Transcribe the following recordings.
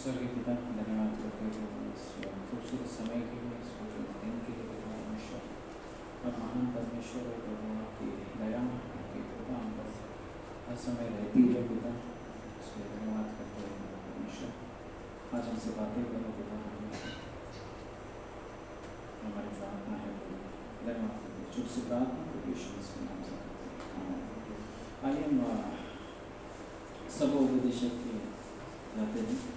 स्वर्गीय पिता, धन्यवाद करते हुए इस खूबसूरत समय के लिए, इस खूबसूरत दिन के लिए पिता परमेश्वर और महान परमेश्वर है प्रभु, आपकी दया आपकी कृपा हम पर हर समय रहती है पिता। इसके लिए धन्यवाद करते हुए पिता परमेश्वर, आज हमसे बातें करो पिता परमेश्वर, हमारी प्रार्थना है प्रभु, धन्यवाद करते हैं। छोटी सी प्रार्थना प्रभु यीशु मसीह के नाम से करते हैं। आइए हम सब उपदेशक के जाते हैं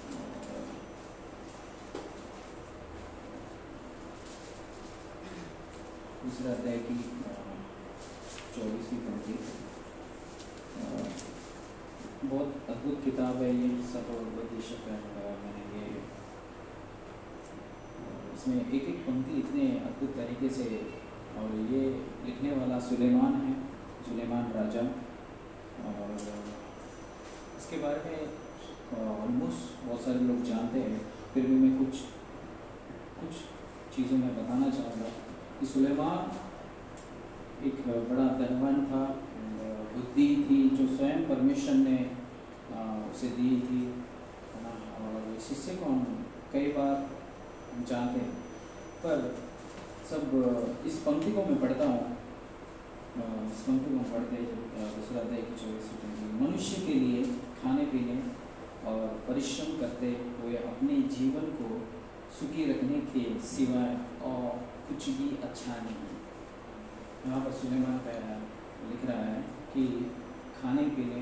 दूसरा अध्याय की 24वीं पंक्ति। बहुत अद्भुत किताब है ये, सब उपदेशक है। मैंने ये इसमें एक एक पंक्ति इतने अद्भुत तरीके से, और ये लिखने वाला सुलेमान है, सुलेमान राजा। और इसके बारे में ऑलमोस्ट बहुत सारे लोग जानते हैं, फिर भी मैं कुछ चीज़ें मैं बताना चाहूँगा कि सुलेमान एक बड़ा धनवान था, बुद्धि थी जो स्वयं परमेश्वर ने उसे दी थी, है ना। और इस हिस्से को हम कई बार जानते हैं, पर सब इस पंक्ति को मैं पढ़ता हूँ, इस पंक्ति को पढ़ते दूसरा अध्याय की 24वीं पंक्ति। मनुष्य के लिए खाने पीने और परिश्रम करते हुए अपने जीवन को सुखी रखने के सिवाय और कुछ भी अच्छा नहीं है। यहाँ पर सुलेमान लिख रहा है कि खाने पीने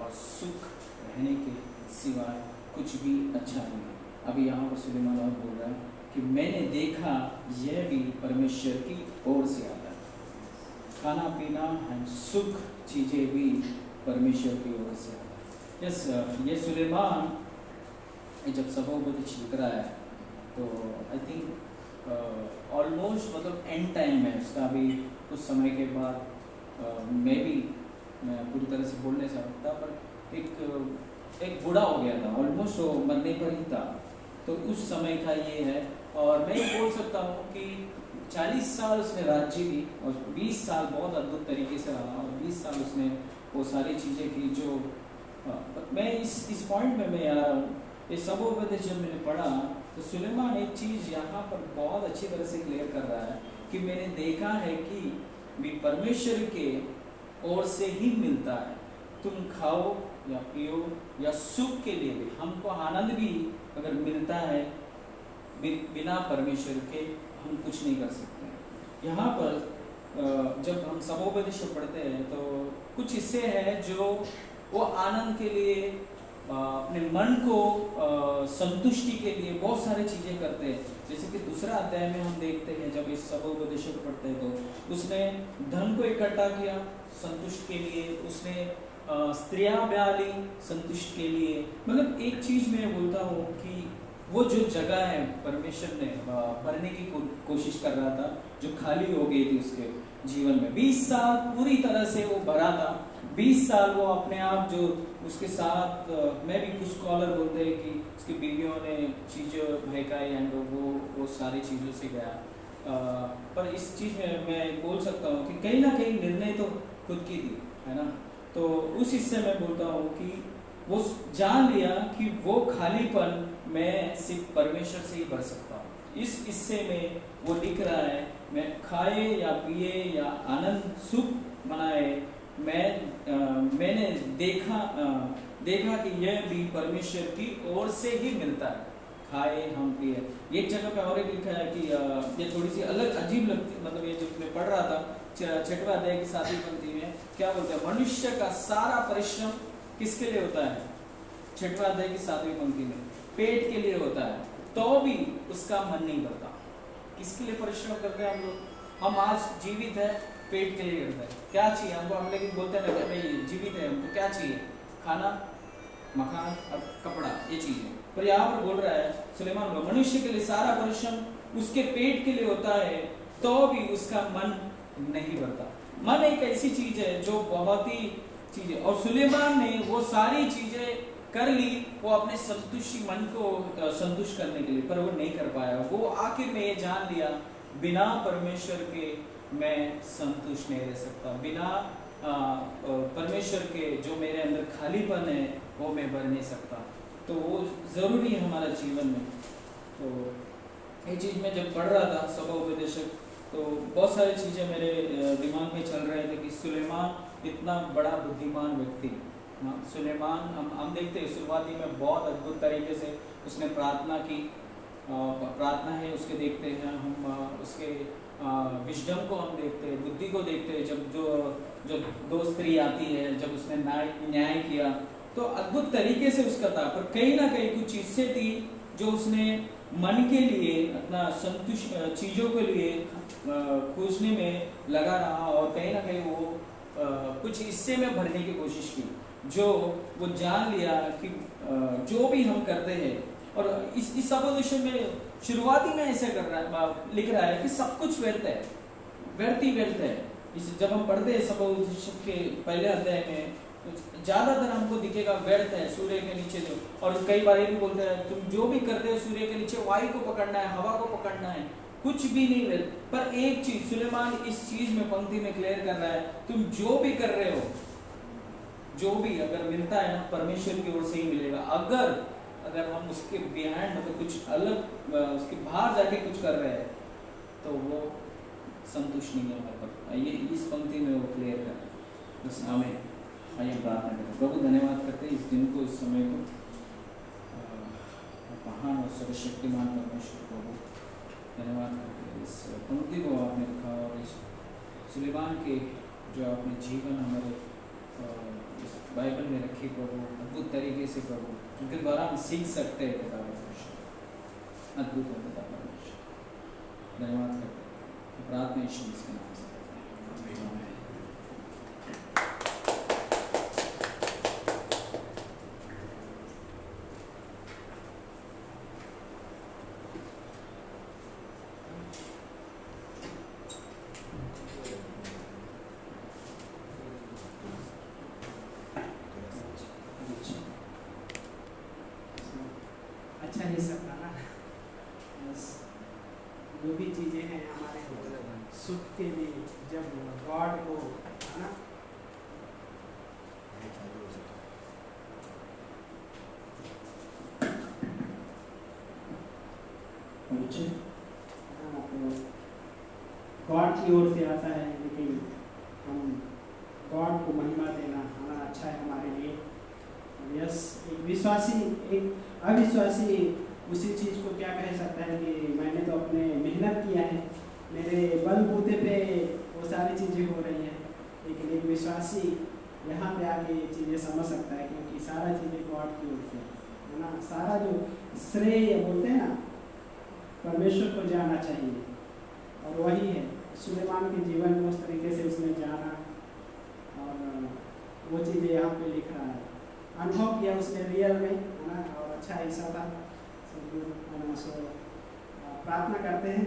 और सुख रहने के सिवाय कुछ भी अच्छा नहीं है। अभी यहाँ पर सुलेमान और बोल रहा है कि मैंने देखा यह भी परमेश्वर की ओर से आता है। खाना पीना है, सुख चीज़ें भी परमेश्वर की ओर से आता है। यस, ये सुलेमान जब सभोपदेश लिख रहा है तो आई थिंक ऑलमोस्ट मतलब एंड टाइम है उसका। अभी कुछ समय के बाद मैं पूरी तरह से बोल नहीं सकता, पर एक बूढ़ा हो गया था, ऑलमोस्ट वो मरने पर ही था। तो उस समय का ये है, और मैं ये बोल सकता हूँ कि 40 साल उसने राज्य की, और 20 साल बहुत अद्भुत तरीके से रहा, और 20 साल उसने वो सारी चीज़ें की जो मैं इस पॉइंट में मैं आ रहा हूँ। ये सब उपदेश जब मैंने पढ़ा तो सुलेमान एक चीज़ यहाँ पर बहुत अच्छी तरह से क्लियर कर रहा है कि मैंने देखा है कि भी परमेश्वर के ओर से ही मिलता है। तुम खाओ या पियो या सुख के लिए भी, हमको आनंद भी अगर मिलता है, बिना परमेश्वर के हम कुछ नहीं कर सकते। यहाँ पर जब हम सबोपदेश पढ़ते हैं तो कुछ हिस्से हैं जो वो आनंद के लिए, अपने मन को संतुष्टि के लिए बहुत सारी चीज़ें करते हैं। जैसे कि दूसरा अध्याय में हम देखते हैं, जब इस सबोपदेश को पढ़ते हैं तो उसने धन को इकट्ठा किया संतुष्ट के लिए, उसने स्त्रियां ब्याह ली संतुष्ट के लिए। मतलब एक चीज़ मैं बोलता हूँ कि वो जो जगह है परमेश्वर ने भरने की कोशिश कर रहा था, जो खाली हो गई थी उसके जीवन में। 20 साल पूरी तरह से वो भरा था। 20 साल वो अपने आप जो उसके साथ, मैं भी कुछ स्कॉलर बोलते हैं कि उसकी बीवियों ने चीज़ें बहकाई एंड वो सारी चीज़ों से गया। पर इस चीज़ में मैं बोल सकता हूँ कि कहीं ना कहीं निर्णय तो खुद की थी, है ना। तो उस हिस्से में बोलता हूँ कि वो जान लिया कि वो खालीपन मैं सिर्फ परमेश्वर से ही भर सकता हूँ। इस हिस्से में वो लिख रहा है, मैं खाए या पिए या आनंद सुख मनाए, मैंने देखा कि यह भी परमेश्वर की ओर से ही मिलता है। खाए हम पिए। एक जगह पे और एक लिखा है कि ये थोड़ी सी अलग अजीब लगती, मतलब ये जो मैं पढ़ रहा था 6वें अध्याय की 7वीं पंक्ति में क्या बोलते हैं, मनुष्य का सारा परिश्रम किसके लिए होता है? 6वें अध्याय की 7वीं पंक्ति में पेट के लिए होता है, तो भी उसका मन नहीं भरता। किसके लिए परिश्रम करते हैं हम लोग? हम आज जीवित है, पेट के लिए करते हैं। क्या चाहिए हमको? हम लेकिन बोलते हैं ना भाई जीवित है, हमको क्या चाहिए? खाना, मकान और कपड़ा, ये चीजें। पर यहाँ पर बोल रहा है सुलेमान, मनुष्य के लिए सारा परिश्रम उसके पेट के लिए होता है, तो भी उसका मन नहीं भरता। मन एक ऐसी चीज है जो बहुत ही चीज है, और सुलेमान ने वो सारी चीजें कर ली वो अपने संतुष्टि, मन को संतुष्ट करने के लिए, पर वो नहीं कर पाया। वो आखिर में ये जान लिया, बिना परमेश्वर के मैं संतुष्ट नहीं रह सकता, बिना परमेश्वर के जो मेरे अंदर खालीपन है वो मैं भर नहीं सकता। तो वो ज़रूरी है हमारा जीवन में। तो ये चीज़ मैं जब पढ़ रहा था सभा उपदेशक, तो बहुत सारी चीज़ें मेरे दिमाग में चल रहे थे कि सुलेमान इतना बड़ा बुद्धिमान व्यक्ति। हाँ, सुलेमान हम देखते हैं शुरुआती में बहुत अद्भुत तरीके से उसने प्रार्थना की। प्रार्थना है उसके देखते हैं हम, उसके विजडम को हम देखते हैं, बुद्धि को देखते हैं। जब दो स्त्री आती है, जब उसने न्याय किया तो अद्भुत तरीके से उसका था, पर कहीं ना कहीं कुछ चीज़ें थी जो उसने मन के लिए अपना संतुष्ट चीज़ों के लिए खोजने में लगा रहा, और कहीं ना कहीं वो कुछ हिस्से में भरने की कोशिश की, जो वो जान लिया कि जो भी हम करते हैं, और इस सपोजिशन में शुरुआती में ऐसे कर रहा है, लिख रहा है कि सब कुछ व्यर्थ है, व्यर्थ ही व्यर्थ है। जब हम पढ़ते हैं सपोजिशन के पहले अध्याय में, तो ज़्यादातर हमको दिखेगा व्यर्थ है, सूर्य के नीचे जो, और कई बार ये भी बोलते हैं तुम जो भी करते हो सूर्य के नीचे वायु को पकड़ना है, हवा को पकड़ना है, कुछ भी नहीं व्यर्थ। पर एक चीज सुलेमान इस चीज में पंक्ति में क्लियर कर रहा है, तुम जो भी कर रहे हो, जो भी अगर मिलता है ना परमेश्वर की ओर से ही मिलेगा। अगर हम उसके बिहाइंड मतलब कुछ अलग उसके बाहर जाके कुछ कर रहे हैं तो वो संतुष्ट नहीं है हमारे पर। ये इस पंक्ति में वो क्लियर कर रहा है। बस आमीन। आइए प्रार्थना करें। प्रभु धन्यवाद करते हैं इस दिन को, इस समय को, महान और सर्वशक्तिमान परमेश्वर प्रभु धन्यवाद करते हैं इस पंक्ति को आपने लिखा, और इस सुलेमान के जो आपने जीवन हमारे इस बाइबल में रखी प्रभु, अद्भुत तरीके से प्रभु, उनके द्वारा हम सीख सकते हैं पिता परमेश्वर, अद्भुत है पिता परमेश्वर। धन्यवाद करते हैं, प्रार्थना यीशु मसीह के नाम से करते हैं, आमीन। अच्छा ये सब था ना, बस जो भी चीज़ें हैं हमारे सुख के लिए, जब गॉड को है ना गॉड की ओर से आता है, लेकिन हम गॉड को महिमा देना हमारा अच्छा है हमारे लिए। यस, एक विश्वासी एक अविश्वासी उसी चीज़ को क्या कह सकता है कि मैंने तो अपने मेहनत किया है, मेरे बलबूते पे वो सारी चीज़ें हो रही हैं। लेकिन एक विश्वासी यहाँ पे आके ये चीज़ें समझ सकता है, क्योंकि सारा चीज़ें गॉड की ओर से है ना। सारा जो श्रेय बोलते हैं ना, परमेश्वर को जाना चाहिए, और वही है सुलेमान के जीवन में उस तरीके से उसने जाना, और वो चीज़ें यहाँ पे लिख रहा है, अनुभव किया उसने रियल में, है ना। और अच्छा हिस्सा था सब लोग, है ना। सो प्रार्थना करते हैं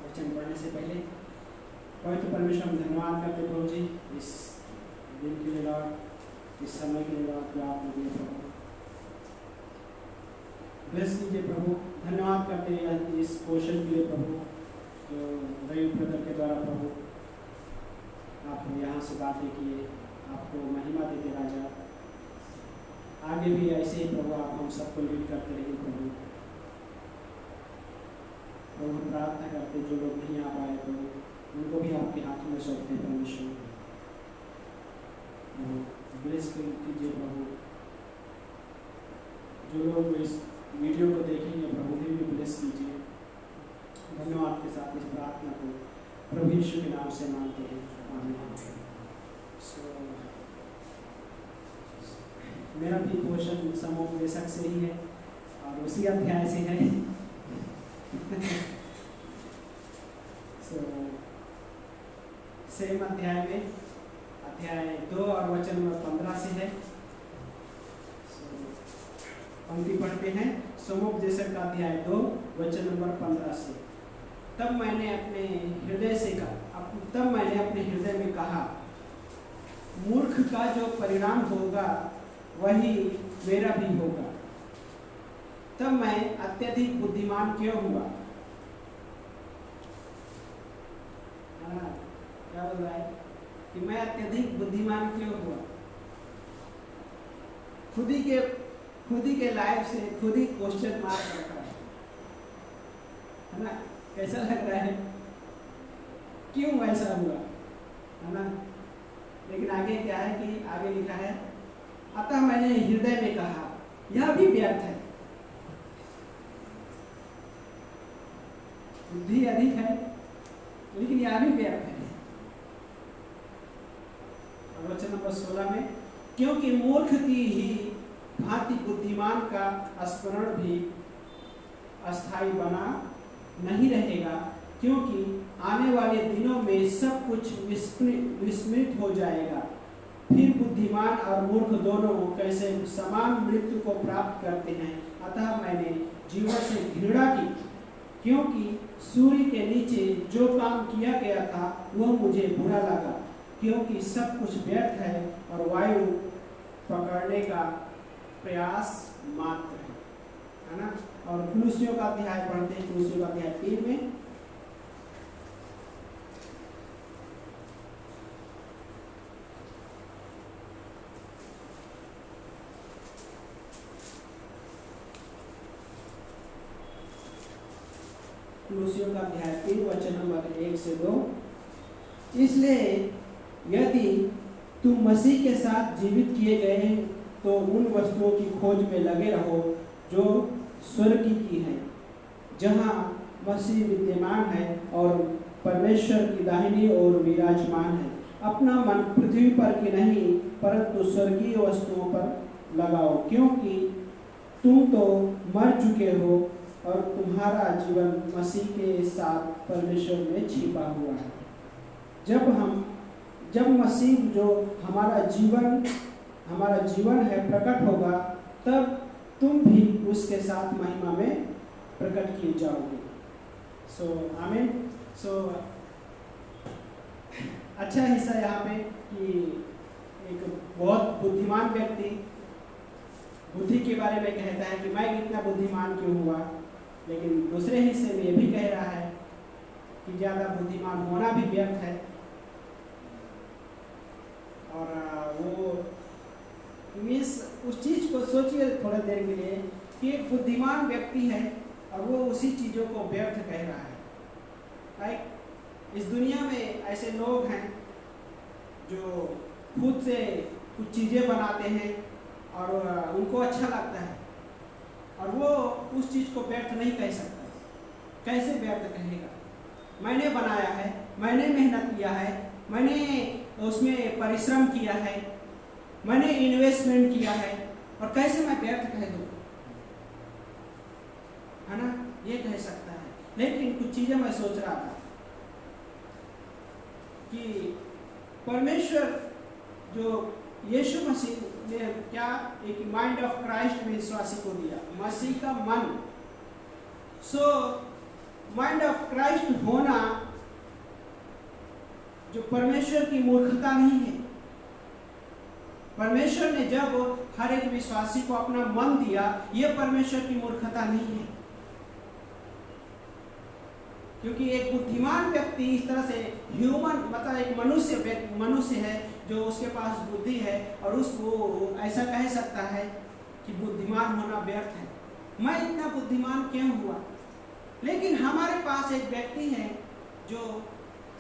वचन पढ़ने से पहले। पवित्र परमेश्वर हम धन्यवाद करते प्रभु जी इस दिन के लिए लॉर्ड, इस समय के लिए लॉर्ड जो आपने दिए प्रभु, ब्लेस कीजिए प्रभु। धन्यवाद करते हैं इस पोषण के लिए प्रभु, जो रवि ब्रदर के द्वारा प्रभु आप यहाँ से बातें किए, आपको महिमा देते राजा। आगे भी ऐसे ही प्रभु आप हम सबको लीड करते रहिए प्रभु। प्रभु प्रार्थना करते जो लोग नहीं आ पाए प्रभु, उनको भी आपके हाथों में सौंपते परमेश्वर। ब्लेस कीजिए प्रभु, जो लोग इस वीडियो को देखेंगे प्रभु भी ब्लेस कीजिए। धन्यवाद के साथ इस प्रार्थना को प्रभु यीशु के नाम से मांगते हैं, आमीन। मेरा भी पोषण समोपदेशक से ही है और उसी अध्याय से है। सेम अध्याय में अध्याय 2 और वचन नंबर 15 से है। पंक्ति पढ़ते हैं, समोपदेशक का अध्याय 2 वचन नंबर 15 से। तब मैंने अपने हृदय में कहा, मूर्ख का जो परिणाम होगा वही मेरा भी होगा। तब मैं अत्यधिक बुद्धिमान क्यों हुआ? क्या बोल रहा है कि मैं अत्यधिक बुद्धिमान क्यों हुआ? खुद ही के खुद ही के लाइफ से खुद ही क्वेश्चन मार्क रखा है ना? कैसा लग रहा है? क्यों ऐसा हुआ, है ना? लेकिन आगे क्या है कि आगे लिखा है, अतः मैंने हृदय में कहा यह भी व्यर्थ है। बुद्धि अधिक है लेकिन यह भी व्यर्थ है। और वचन नंबर 16 में, क्योंकि मूर्ख की ही भांति बुद्धिमान का स्मरण भी अस्थायी बना नहीं रहेगा, क्योंकि आने वाले दिनों में सब कुछ विस्मृत हो जाएगा। फिर बुद्धिमान और मूर्ख दोनों कैसे समान मृत्यु को प्राप्त करते हैं। अतः मैंने जीवन से घृणा की, क्योंकि सूर्य के नीचे जो काम किया गया था वह मुझे बुरा लगा, क्योंकि सब कुछ व्यर्थ है और वायु पकड़ने का प्रयास मात्र है ना? और कुलुस्सियों का अध्याय पढ़ते हैं, कुलुस्सियों का अध्याय 3 में। कुलुस्सियों का अध्याय 3 वचन नंबर 1 से 2। इसलिए यदि तुम मसीह के साथ जीवित किए गए तो उन वस्तुओं की खोज में लगे रहो जो स्वर्ग की है, जहाँ मसीह विद्यमान है और परमेश्वर की दाहिनी ओर विराजमान है। अपना मन पृथ्वी पर की नहीं परंतु स्वर्गीय वस्तुओं पर लगाओ, क्योंकि तुम तो मर चुके हो और तुम्हारा जीवन मसीह के साथ परमेश्वर में छिपा हुआ है। जब मसीह जो हमारा जीवन है प्रकट होगा, तब तुम भी उसके साथ महिमा में प्रकट किए जाओगे। सो आमीन। सो अच्छा हिस्सा यहाँ पे कि एक बहुत बुद्धिमान व्यक्ति बुद्धि के बारे में कहता है कि मैं इतना बुद्धिमान क्यों हुआ, लेकिन दूसरे हिस्से में ये भी कह रहा है कि ज़्यादा बुद्धिमान होना भी व्यर्थ है। और वो उस चीज़ को सोचिए थोड़ा देर के लिए कि एक बुद्धिमान व्यक्ति है और वो उसी चीज़ों को व्यर्थ कह रहा है। लाइक इस दुनिया में ऐसे लोग हैं जो खुद से कुछ चीज़ें बनाते हैं और उनको अच्छा लगता है और वो उस चीज़ को व्यर्थ नहीं कह सकता। कैसे व्यर्थ कहेगा? मैंने बनाया है, मैंने मेहनत किया है, मैंने उसमें परिश्रम किया है, मैंने इन्वेस्टमेंट किया है, और कैसे मैं व्यर्थ कह दूँ, है ना? ये कह सकता है। लेकिन कुछ चीज़ें मैं सोच रहा था कि परमेश्वर जो यीशु मसीह ने क्या एक माइंड ऑफ क्राइस्ट में विश्वासी को दिया, मसीह का मन। सो माइंड ऑफ क्राइस्ट होना जो परमेश्वर की मूर्खता नहीं है। परमेश्वर ने जब हर एक विश्वासी को अपना मन दिया, यह परमेश्वर की मूर्खता नहीं है, क्योंकि एक बुद्धिमान व्यक्ति इस तरह से ह्यूमन मतलब एक मनुष्य है जो उसके पास बुद्धि है और उसको ऐसा कह सकता है कि बुद्धिमान होना व्यर्थ है, मैं इतना बुद्धिमान क्यों हुआ। लेकिन हमारे पास एक व्यक्ति है जो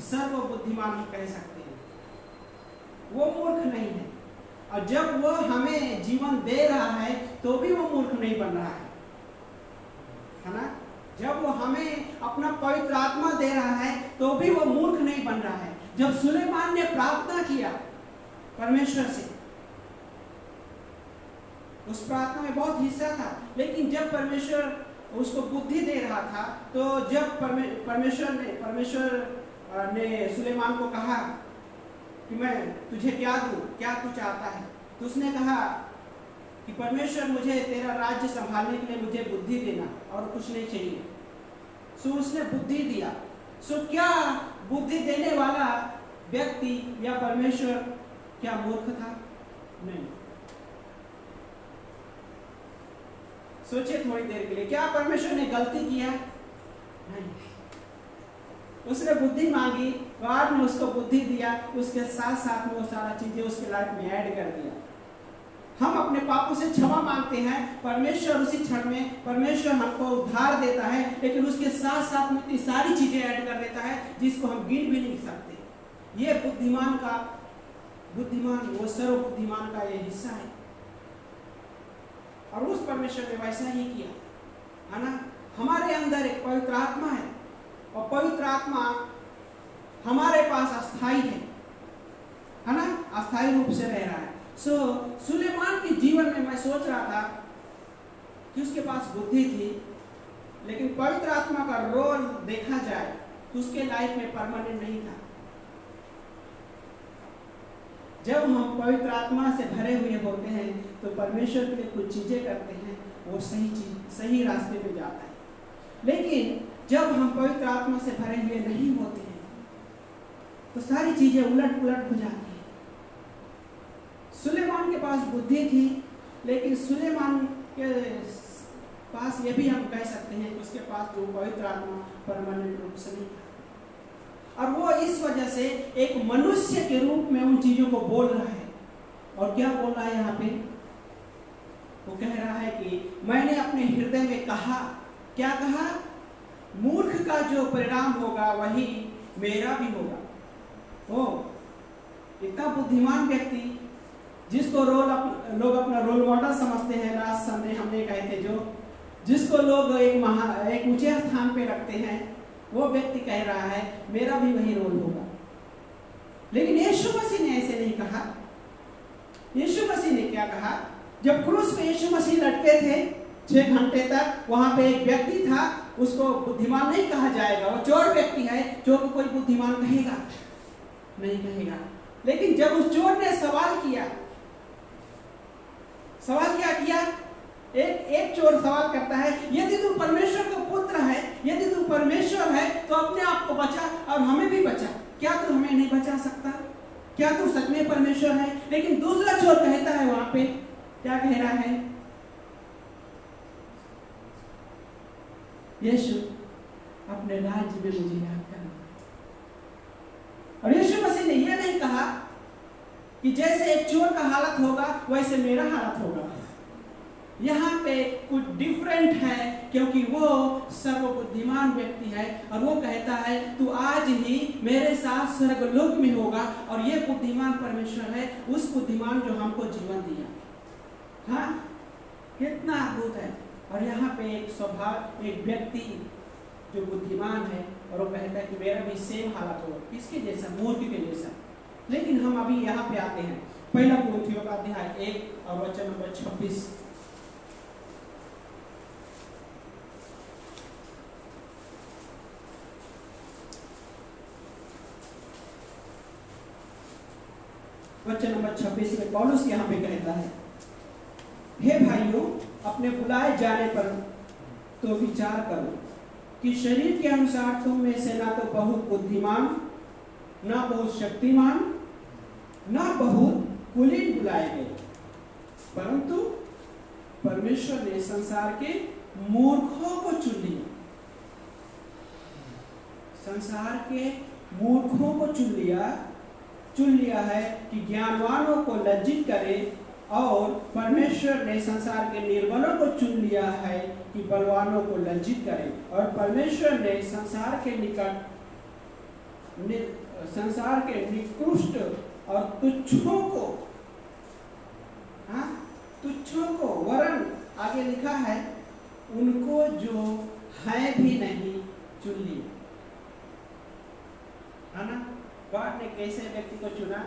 सर्व बुद्धिमान ही कह सकते हैं, वो मूर्ख नहीं है, और जब वो हमें जीवन दे रहा है तो भी वो मूर्ख नहीं बन रहा है ना? जब वो हमें अपना पवित्र आत्मा दे रहा है तो भी वो मूर्ख नहीं बन रहा है। जब सुलेमान ने प्रार्थना किया परमेश्वर से, उस प्रार्थना में बहुत हिस्सा था, लेकिन जब परमेश्वर उसको बुद्धि दे रहा था तो जब परमेश्वर ने सुलेमान को कहा कि मैं तुझे क्या दूं, क्या तू चाहता है, तो उसने कहा कि परमेश्वर मुझे तेरा राज्य संभालने के लिए मुझे बुद्धि देना और कुछ नहीं चाहिए। सो उसने बुद्धि दिया। सो क्या बुद्धि देने वाला व्यक्ति या परमेश्वर क्या मूर्ख था? नहीं। सोचिए थोड़ी देर के लिए, क्या परमेश्वर ने गलती किया? नहीं। उसने बुद्धि मांगी, गॉड ने उसको बुद्धि दिया, उसके साथ साथ में वो सारा चीजें उसके लाइफ में ऐड कर दिया। हम अपने पापों से क्षमा मांगते हैं, परमेश्वर उसी क्षण में परमेश्वर हमको उद्धार देता है, लेकिन उसके साथ साथ में इतनी सारी चीजें ऐड कर देता है जिसको हम गिन भी नहीं सकते। ये बुद्धिमान वो सर्वबुद्धिमान का ये हिस्सा है। और उस परमेश्वर ने वैसा ही किया, है ना। हमारे अंदर एक पवित्र आत्मा है और पवित्र आत्मा हमारे पास अस्थाई है ना, अस्थाई रूप से रह रहा है। सुलेमान के जीवन में मैं सोच रहा था कि उसके पास बुद्धि थी, लेकिन पवित्र आत्मा का रोल देखा जाए तो उसके लाइफ में परमानेंट नहीं था। जब हम पवित्र आत्मा से भरे हुए होते हैं तो परमेश्वर के लिए कुछ चीजें करते हैं, वो सही रास्ते पे जाता है। लेकिन जब हम पवित्र आत्मा से भरे हुए नहीं होते हैं तो सारी चीजें उलट पुलट हो जाती है। सुलेमान के पास बुद्धि थी, लेकिन सुलेमान के पास ये भी हम कह सकते हैं कि उसके पास जो पवित्र आत्मा परमानेंट रूप से नहीं था, और वो इस वजह से एक मनुष्य के रूप में उन चीजों को बोल रहा है। और क्या बोल रहा है यहाँ पे? वो कह रहा है कि मैंने अपने हृदय में कहा, क्या कहा? मूर्ख का जो परिणाम होगा वही मेरा भी होगा। ओ इतना बुद्धिमान व्यक्ति जिसको लोग अपना रोल मॉडल समझते हैं, लास्ट संडे हमने कहे थे, जिसको लोग एक ऊंचे स्थान पे रखते हैं, वो व्यक्ति कह रहा है मेरा भी वही रोल होगा। लेकिन यीशु मसीह ने ऐसे नहीं कहा। यीशु मसीह ने क्या कहा? जब क्रूस पे यीशु मसीह लटके थे 6 घंटे तक, वहां पे एक व्यक्ति था, उसको बुद्धिमान नहीं कहा जाएगा, वो चोर व्यक्ति है। चोर को कोई बुद्धिमान कहेगा नहीं कहेगा। लेकिन जब उस चोर ने सवाल क्या किया? एक चोर सवाल करता है, यदि तू परमेश्वर का पुत्र है, यदि तू परमेश्वर है तो अपने आप को बचा और हमें भी बचा। क्या तू हमें नहीं बचा सकता? क्या तू सच में परमेश्वर है? लेकिन दूसरा चोर कहता है, वहां पे क्या कह रहा है? यीशु अपने राज्य में मुझे याद करना। और यीशु मसीह ने यह नहीं कहा कि जैसे एक चोर का हालत होगा वैसे मेरा हालत होगा। यहाँ पे कुछ डिफरेंट है, क्योंकि वो सर्वबुद्धिमान व्यक्ति है और वो कहता है तू आज ही मेरे साथ स्वर्गलोक में होगा। और ये बुद्धिमान परमेश्वर है, उस बुद्धिमान जो हमको जीवन दिया। हाँ, कितना अद्भुत है। और यहाँ पे एक व्यक्ति जो बुद्धिमान है और वो कहता है कि मेरा भी सेम हालत होगा। किसके जैसा? मूर्ख के जैसा। लेकिन हम अभी यहाँ पे आते हैं, पहला कुरिन्थियों का अध्याय 1 और वचन नंबर 26। वचन नंबर 26 में पौलुस यहाँ पे कहता है, हे भाइयों, अपने बुलाए जाने पर तो विचार करो कि शरीर के अनुसार तुम में से ना तो बहुत बुद्धिमान, ना बहुत शक्तिमान, ना बहुत कुलीन बुलाए गए, परंतु परमेश्वर ने संसार के मूर्खों को चुन लिया। संसार के मूर्खों को चुन लिया है कि ज्ञानवानों को लज्जित करे, और परमेश्वर ने संसार के निर्बलों को चुन लिया है कि बलवानों को लज्जित करे। और परमेश्वर ने संसार के निकृष्ट और तुच्छों को वरन आगे लिखा है उनको जो है भी नहीं चुन लिया। है ना? गॉड ने कैसे व्यक्ति को चुना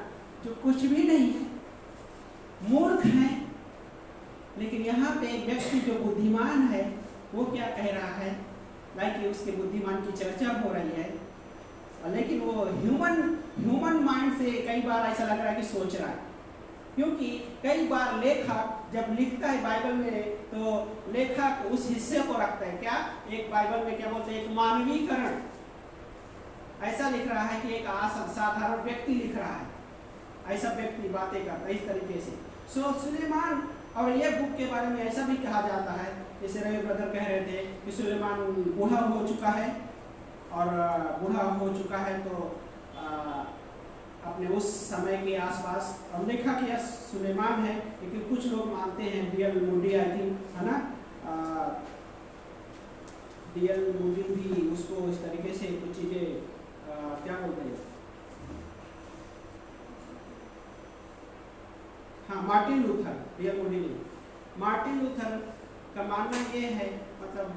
जो कुछ भी नहीं है, मूर्ख है। लेकिन यहाँ पे एक व्यक्ति जो बुद्धिमान है वो क्या कह रहा है? लाइक उसके बुद्धिमान की चर्चा हो रही है, लेकिन वो ह्यूमन माइंड से कई बार ऐसा लग रहा है कि सोच रहा है। क्योंकि कई बार लेखक जब लिखता है बाइबल में, तो लेखक उस हिस्से को रखता है क्या, एक बाइबल में क्या बोलते हैं, एक मानवीकरण। ऐसा लिख रहा है कि एक साधारण व्यक्ति लिख रहा है, ऐसा व्यक्ति बातें करता है इस तरीके से। सुलेमान, और ये बुक के बारे में ऐसा भी कहा जाता है, जैसे रवि ब्रदर कह रहे थे कि सुलेमान बूढ़ा हो चुका है, और बूढ़ा हो चुका है तो अपने अपने उस समय के आसपास। हम देखा कि यह सुलेमान है, लेकिन कुछ लोग मानते हैं डीएल मूडी, आई थिंक, है ना, डीएल मूडी भी उसको इस तरीके से कुछ चीज़ें क्या बोलते हैं, हाँ, मार्टिन लूथर, डीएल मूडी नहीं, मार्टिन लूथर का मानना ये है, मतलब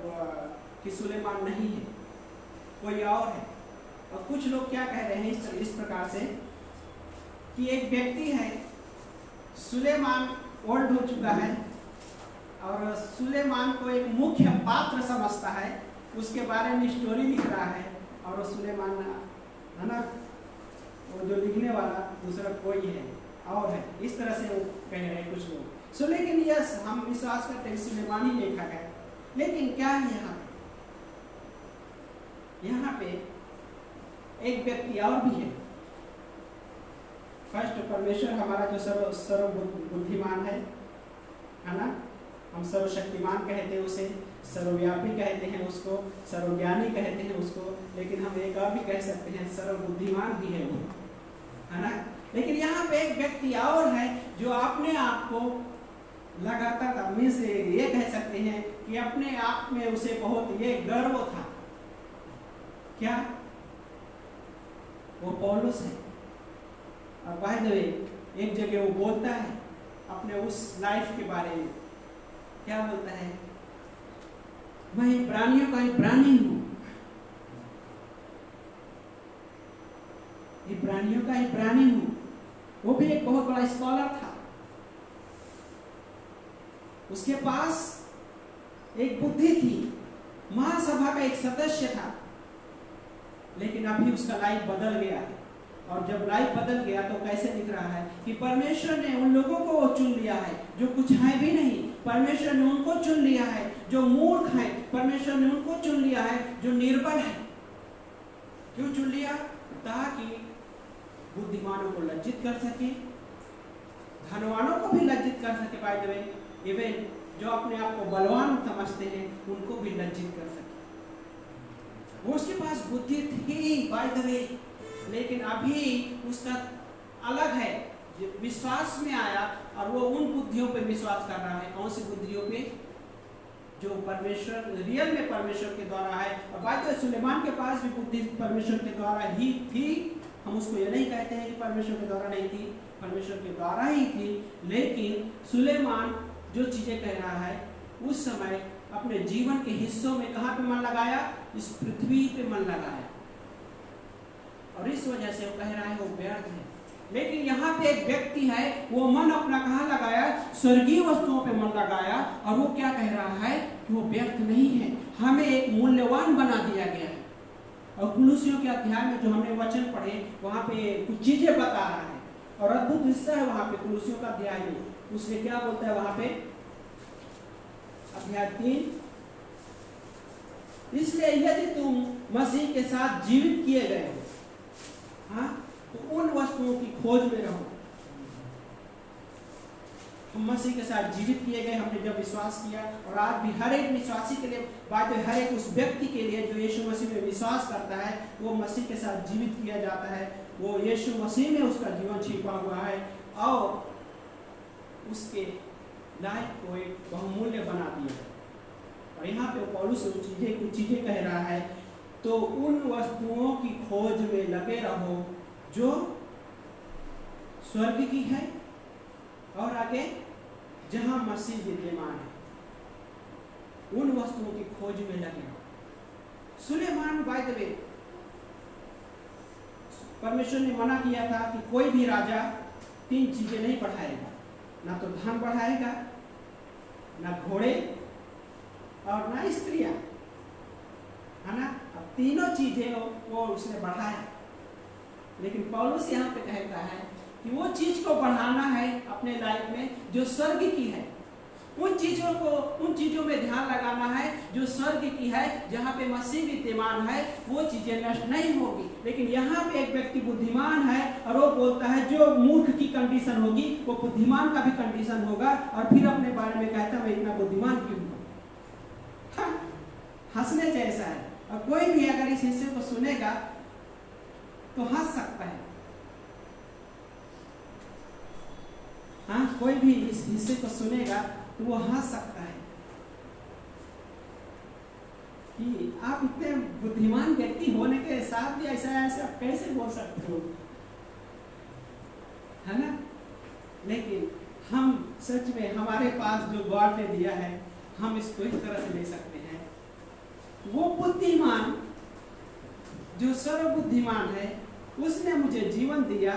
कि सुलेमान नहीं है, कोई और है। और कुछ लोग क्या कह रहे हैं इस प्रकार से कि एक व्यक्ति है, सुलेमान ओल्ड हो चुका है और सुलेमान को एक मुख्य पात्र समझता है, उसके बारे में स्टोरी लिख रहा है, और सुलेमान, है ना, वो जो लिखने वाला दूसरा कोई है और है, इस तरह से वो कह रहे हैं कुछ लोग। सो लेकिन यस, हम विश्वास करते हैं सुलेमान ही लेखक है। लेकिन क्या है यहाँ पे एक व्यक्ति और भी है। फर्स्ट, परमेश्वर हमारा जो सर्व बुद्धिमान है ना, हम सर्वशक्तिमान कहते हैं उसे, सर्वव्यापी कहते हैं उसको, सर्वज्ञानी कहते हैं उसको, लेकिन हम एक और भी कह सकते हैं सर्वबुद्धिमान भी है वो, है ना। लेकिन यहाँ पे एक व्यक्ति और है जो अपने आप को लगाता था, मीन्स ये कह सकते हैं कि अपने आप में उसे बहुत ये गर्व था। क्या? वो पौलुस है। और बाय द वे, एक जगह वो बोलता है अपने उस लाइफ के बारे में, क्या बोलता है? मैं इब्रानियों का इब्रानी हूं, इब्रानियों का इब्रानी हूं। वो भी एक बहुत बड़ा स्कॉलर था, उसके पास एक बुद्धि थी, महासभा का एक सदस्य था, लेकिन अभी उसका लाइफ बदल गया है। और जब लाइफ बदल गया तो कैसे दिख रहा है कि परमेश्वर ने उन लोगों को चुन लिया है जो कुछ है भी नहीं, परमेश्वर ने उनको चुन लिया है जो मूर्ख है, परमेश्वर ने उनको चुन लिया है जो निर्बल है। क्यों चुन लिया? ताकि बुद्धिमानों को लज्जित कर सके, धनवानों को भी लज्जित कर सके, बाय द वे, इवन जो अपने आप को बलवान समझते हैं उनको भी लज्जित कर सके। वो उसके पास बुद्धि थी, बाय द वे, लेकिन अभी उसका अलग है, विश्वास में आया और वो उन बुद्धियों पे विश्वास कर रहा है। कौन सी बुद्धियों पे? जो परमेश्वर, रियल में परमेश्वर के द्वारा है। और बात है, सुलेमान के पास भी बुद्धि परमेश्वर के द्वारा ही थी। हम उसको ये नहीं कहते हैं कि परमेश्वर के द्वारा नहीं थी, परमेश्वर के द्वारा ही थी। लेकिन सुलेमान जो चीजें कह रहा है उस समय अपने जीवन के हिस्सों में कहाँ पे मन लगाया? इस पृथ्वी पे मन लगाया, और इस वजह से वो कह रहा है वो व्यर्थ है। लेकिन यहाँ पे एक व्यक्ति है, वो मन अपना कहाँ लगाया? स्वर्गीय वस्तुओं पे मन लगाया, और वो क्या कह रहा है कि वो व्यर्थ नहीं है, हमें एक मूल्यवान बना दिया गया है। और कुलुसियों के अध्याय में जो हमने वचन पढ़े वहाँ पे कुछ चीजें बता रहा है, और अद्भुत हिस्सा है वहाँ पे कुलुसियों का अध्याय में। उसने क्या बोलता है वहाँ पे, अध्याय 3, इसलिए यदि तुम मसीह के साथ जीवित किए गए हो, हाँ, तो उन वस्तुओं की खोज में रहो। हम मसीह के साथ जीवित किए गए, हमने जब विश्वास किया, और आज भी हर एक विश्वासी के लिए, बात है हर एक उस व्यक्ति के लिए जो यीशु मसीह में विश्वास करता है, वो मसीह के साथ जीवित किया जाता है। वो यीशु मसीह में उसका जीवन छिपा हुआ है, और उसके लाइफ को एक बहुमूल्य बना दिया है। और यहाँ पे पौलुस कुछ चीजें कह रहा है, तो उन वस्तुओं की खोज में लगे रहो जो स्वर्ग की है, और आगे जहां मसीह विद्यमान है, उन वस्तुओं की खोज में लगे रहो। सुलेमान, बाय द वे, परमेश्वर ने मना किया था कि कोई भी राजा 3 चीजें नहीं बढ़ाएगा, ना तो धन बढ़ाएगा, ना घोड़े, और ना स्त्रियां, है ना। अब तीनों चीजें वो उसने बढ़ाया। लेकिन पौलुस यहाँ पे कहता है कि वो चीज को बढ़ाना है अपने लाइफ में जो स्वर्ग की है, उन चीजों में ध्यान लगाना है जो स्वर्ग की है, जहाँ पे मसीह विद्यमान है। वो चीजें नष्ट नहीं होगी। लेकिन यहाँ पे एक व्यक्ति बुद्धिमान है, और वो बोलता है जो मूर्ख की कंडीशन होगी वो बुद्धिमान का भी कंडीशन होगा, और फिर अपने बारे में कहता है मैं इतना बुद्धिमान क्यों हूँ। हंसने जैसा है, और कोई भी अगर इस हिस्से को सुनेगा तो हंस सकता है, हाँ, कोई भी इस हिस्से को सुनेगा तो वो हंस सकता है कि आप इतने बुद्धिमान व्यक्ति होने के साथ भी ऐसा ऐसा आप कैसे बोल सकते हो, है ना। लेकिन हम सच में हमारे पास जो गॉड ने दिया है, हम इसको इस तरह से ले सकते हैं। वो बुद्धिमान जो सर्वबुद्धिमान है, उसने मुझे जीवन दिया,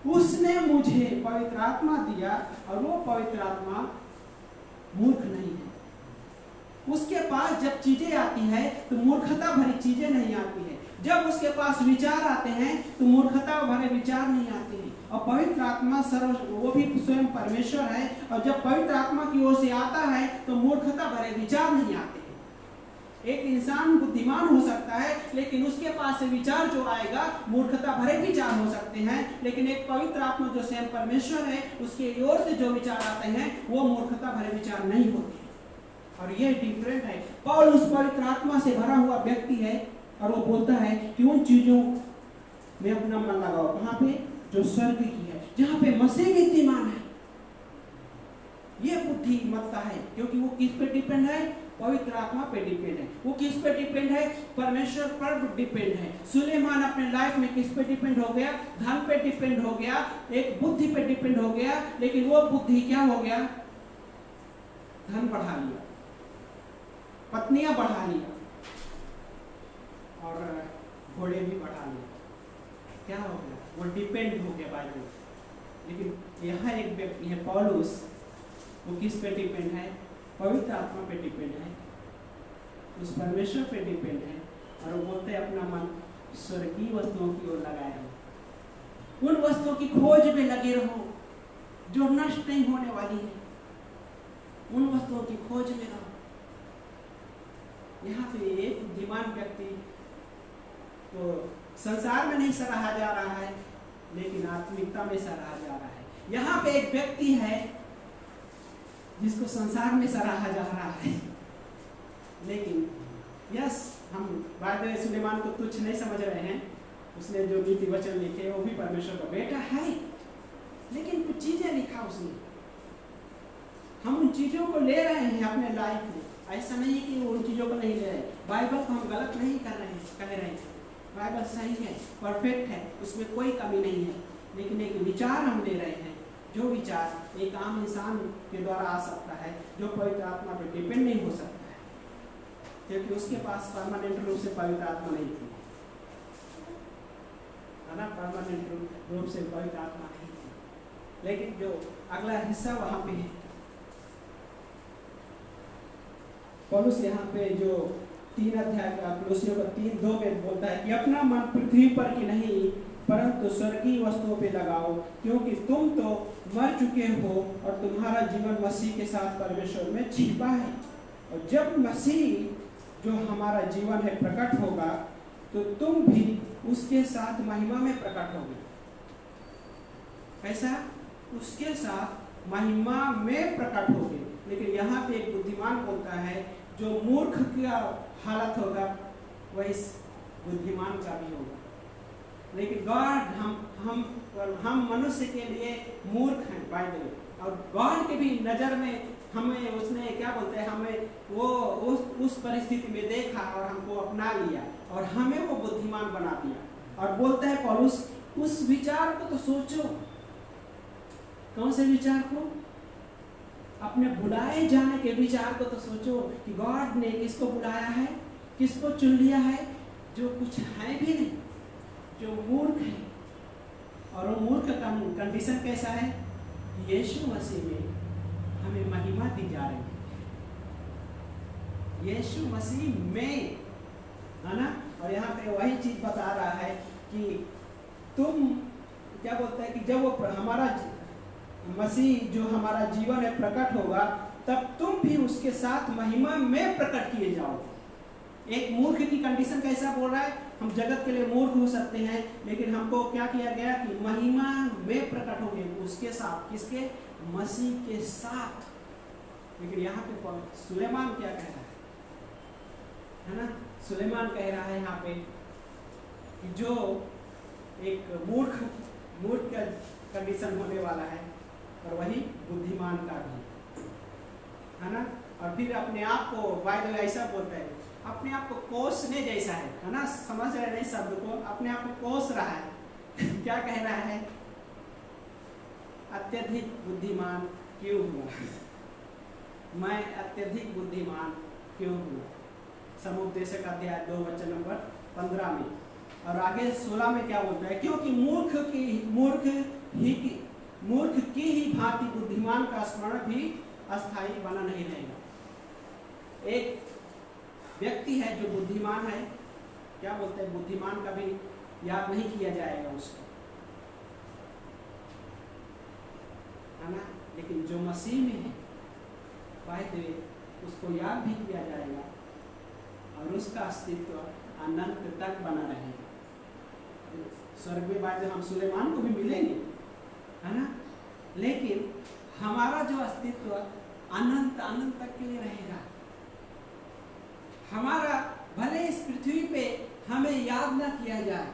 उसने मुझे पवित्र आत्मा दिया, और वो पवित्र आत्मा मूर्ख नहीं है। उसके पास जब चीजें आती है तो मूर्खता भरी चीजें नहीं आती है, जब उसके पास विचार आते हैं तो मूर्खता भरे विचार नहीं आते हैं। और पवित्र आत्मा वो भी स्वयं परमेश्वर है, और जब पवित्र आत्मा की ओर से आता है तो मूर्खता भरे विचार नहीं आते हैं। एक इंसान बुद्धिमान हो सकता है, लेकिन उसके पास से विचार जो आएगा मूर्खता भरे विचार हो सकते हैं। लेकिन एक पवित्र आत्मा जो स्वयं परमेश्वर है, उसके ओर से जो विचार आते हैं वो मूर्खता भरे विचार नहीं होते। और ये डिफरेंट है। पौल उस पवित्र आत्मा से भरा हुआ व्यक्ति है, और वो बोलता है कि उन चीजों में अपना मन लगाओ कहाँ पे, जो स्वर्ग की है, जहाँ पे मसीह विद्यमान है। ये बुद्धिमत्ता है, क्योंकि वो किस पे डिपेंड है, पवित्र आत्मा पे डिपेंड है। वो किस पे डिपेंड है, परमेश्वर पर डिपेंड है। सुलेमान अपने लाइफ में किस पे डिपेंड हो गया, धन पे डिपेंड हो गया, एक बुद्धि पे डिपेंड हो गया। लेकिन वो बुद्धि क्या हो गया, धन बढ़ा लिया, पत्नियां बढ़ा लिया, और घोड़े भी बढ़ा लिए। क्या हो गया, वो डिपेंड हो गया बाइबल। लेकिन यहाँ एक व्यक्ति है पौलुस, वो किस पे डिपेंड है, पवित्र आत्मा पे डिपेंड है, उस परमेश्वर पे डिपेंड है। और वो बोलते हैं अपना मन स्वर्गीय वस्तुओं की ओर लगाए रहो, उन वस्तुओं की खोज में लगे रहो जो नष्ट नहीं होने वाली है, उन वस्तुओं की खोज में रहो। यहाँ पे एक बुद्धिमान व्यक्ति तो संसार में नहीं सराहा जा रहा है, लेकिन आत्मिकता में सराहा जा रहा है। यहाँ पे एक व्यक्ति है जिसको संसार में सराहा जा रहा है, लेकिन यस, हम बादशाह सुलेमान को तुच्छ नहीं समझ रहे हैं। उसने जो नीति वचन लिखे वो भी परमेश्वर का बेटा है, लेकिन कुछ चीजें लिखा उसने, हम उन चीजों को ले रहे हैं अपने लाइफ में। ऐसा नहीं है कि वो उन चीजों को नहीं ले रहे। बाइबल को हम गलत नहीं कर रहे हैं, कह रहे हैं बाइबल सही है, परफेक्ट है, उसमें कोई कमी नहीं है। लेकिन एक विचार हम ले रहे हैं, जो विचार एक आम इंसान के द्वारा आ सकता है, जो पवित्र आत्मा पर डिपेंड नहीं हो सकता है, क्योंकि उसके पास परमानेंट रूप से पवित्र आत्मा नहीं थी, है ना। परमानेंट रूप से पवित्र आत्मा नहीं थी। लेकिन जो अगला हिस्सा वहां पे है, पौलुस यहाँ पे जो 3 अध्याय का कुलुस्सियों का 3:2 में बोलता है कि अपना मन पृथ्वी पर की नहीं परंतु स्वर्गीय वस्तुओं पे लगाओ, क्योंकि तुम तो मर चुके हो और तुम्हारा जीवन मसीह के साथ परमेश्वर में छिपा है। और जब मसीह जो हमारा जीवन है प्रकट होगा, तो तुम भी उसके साथ महिमा में प्रकट होगे। कैसा, उसके साथ महिमा में प्रकट होगे। लेकिन यहाँ पे एक बुद्धिमान बोलता है, जो मूर्ख का हालत होगा वही बुद्धिमान का भी होगा। लेकिन गॉड हम मनुष्य के लिए मूर्ख हैं बाइबल, और गॉड के भी नजर में हमें उसने क्या बोलते हैं, हमें वो उस परिस्थिति में देखा और हमको अपना लिया और हमें वो बुद्धिमान बना दिया। और बोलता है पौलुस, उस विचार को तो सोचो। कौन से विचार को, अपने बुलाए जाने के विचार को तो सोचो कि गॉड ने किसको बुलाया है, किसको चुन लिया है, जो कुछ है भी नहीं, जो मूर्ख है। और वो मूर्ख का कंडीशन कैसा है, यीशु मसीह में हमें महिमा दी जा रही है, यीशु मसीह में, है ना। और यहाँ पे वही चीज बता रहा है कि तुम क्या बोलता है कि जब वो हमारा मसीह जो हमारा जीवन है प्रकट होगा, तब तुम भी उसके साथ महिमा में प्रकट किए जाओगे। एक मूर्ख की कंडीशन कैसा बोल रहा है, हम जगत के लिए मूर्ख हो सकते हैं, लेकिन हमको क्या किया गया कि महिमा में प्रकट होंगे उसके साथ। किसके, मसीह के साथ। लेकिन यहाँ पे सुलेमान क्या कह रहा है ना, सुलेमान कह रहा है यहाँ पे कि जो एक मूर्ख का कंडीशन होने वाला है, और वही बुद्धिमान का भी, है ना। और फिर अपने आप को बाइबल ऐसा बोलता है, अपने आप को कोसने जैसा है ना। समझ रहे नहीं शब्द को, अपने आप को कोस रहा है क्या कह रहा है? अत्यधिक बुद्धिमान क्यों हुआ, मैं अत्यधिक बुद्धिमान क्यों हुआ। समुपदेशक अध्याय 2 वचन नंबर 15 में। और आगे 16 में क्या बोलता है? क्योंकि मूर्ख की ही भांति बुद्धिमान का स्मरण भी अस्थायी बना नहीं रहेगा। एक व्यक्ति है जो बुद्धिमान है, क्या बोलते हैं, बुद्धिमान का भी याद नहीं किया जाएगा उसको, है ना। लेकिन जो मसीह में है वायदे उसको याद भी किया जाएगा और उसका अस्तित्व अनंत तक बना रहेगा। स्वर्ग में वायदे हम सुलेमान को भी मिलेंगे, है ना, लेकिन हमारा जो अस्तित्व अनंत तक के लिए रहेगा। हमारा भले इस पृथ्वी पे हमें याद ना किया जाए,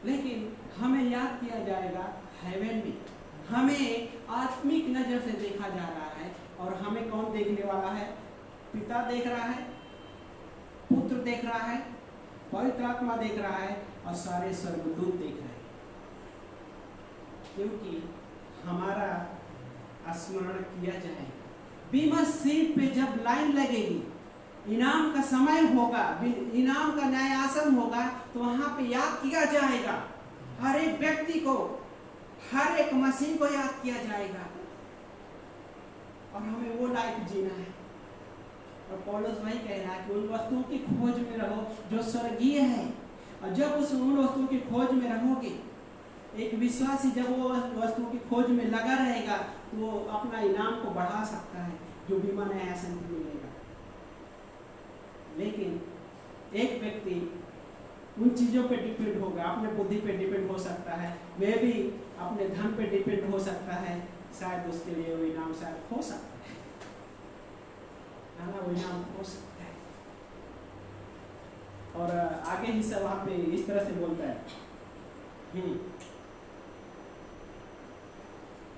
लेकिन हमें याद किया जाएगा हेवन में। हमें आत्मिक नजर से देखा जा रहा है। और हमें कौन देखने वाला है? पिता देख रहा है, पुत्र देख रहा है, पवित्र आत्मा देख रहा है और सारे स्वर्गदूत देख रहे हैं। क्योंकि हमारा स्मरण किया जाएगा। बीमा सीट पे जब लाइन लगेगी, इनाम का समय होगा, इनाम का न्यायासन होगा, तो वहां पे याद किया जाएगा। हर एक व्यक्ति को, हर एक मसीह को याद किया जाएगा और हमें वो लाइफ जीना है। और पौलुस वही कह रहा है कि उन वस्तुओं की खोज में रहो जो स्वर्गीय है। और जब उन वस्तुओं की खोज में रहोगे, एक विश्वासी जब वो वस्तुओं की खोज में लगा रहेगा तो वो अपना इनाम को बढ़ा सकता है जो बीमा न्यायासन में मिलेगा। लेकिन एक व्यक्ति उन चीज़ों पे डिपेंड होगा, अपने बुद्धि पे डिपेंड हो सकता है, वे भी अपने धन पे डिपेंड हो सकता है, शायद उसके लिए वो इनाम शायद हो सकता है ना, वो इनाम हो सकता है। और आगे हिस्सा वहाँ पे इस तरह से बोलता है,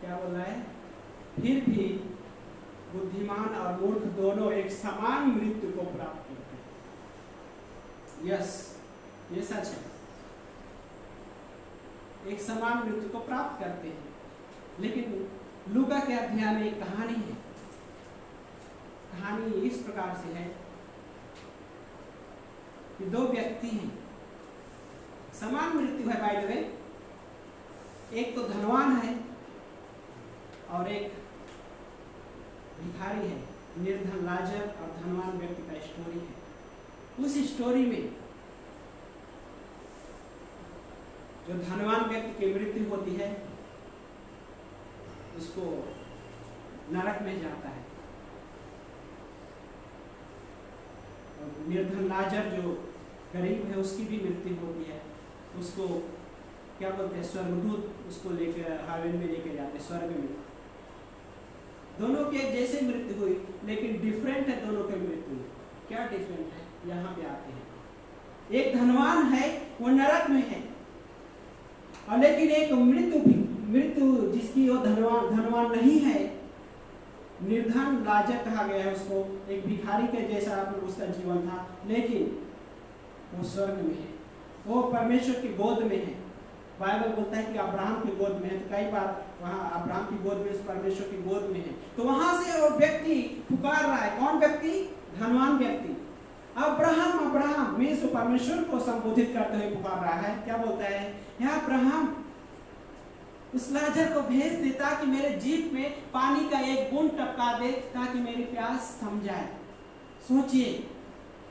क्या बोल रहा है? फिर भी बुद्धिमान और मूर्ख दोनों एक समान मृत्यु को प्राप्त करते हैं। यस, ये सच है, एक समान मृत्यु को प्राप्त करते हैं। लेकिन लूका के अध्याय में एक कहानी है। कहानी इस प्रकार से है कि दो व्यक्ति हैं, समान मृत्यु है बाय द वे। एक तो धनवान है और एक भिखारी है। निर्धन लाजर और धनवान व्यक्ति का स्टोरी है। उस स्टोरी में जो धनवान व्यक्ति की मृत्यु होती है उसको नरक में जाता है, और निर्धन लाजर जो गरीब है उसकी भी मृत्यु होती है। उसको क्या बोलते हैं, स्वर्गदूत उसको लेकर हेवन में लेके जाते हैं, स्वर्ग में। दोनों के जैसे मृत्यु हुई, लेकिन डिफरेंट है दोनों की मृत्यु। क्या डिफरेंट है, यहाँ पे आते हैं। एक धनवान है, वो नरक में है, और लेकिन एक मृत्यु जिसकी वो धनवान नहीं है, निर्धन लाजर कहा गया है उसको, एक भिखारी के जैसा उसका जीवन था, लेकिन वो स्वर्ग में है, वो परमेश्वर की गोद में है। बाइबल बोलता है कि अब्राहम की गोद में है, तो कई बार वहाँ अब्राहम की गोद में, उस परमेश्वर की गोद में है। तो वहां से वो व्यक्ति पुकार रहा है। कौन व्यक्ति? धनवान व्यक्ति। अब्राहम अब्राहम में से परमेश्वर को संबोधित करते हुए पुकार रहा है। क्या बोलता है? या अब्राहम, उस लाजर को भेज दे ताकि मेरे जीभ में पानी का एक बूंद टपका दे, ताकि मेरी प्यास थम जाए। सोचिए,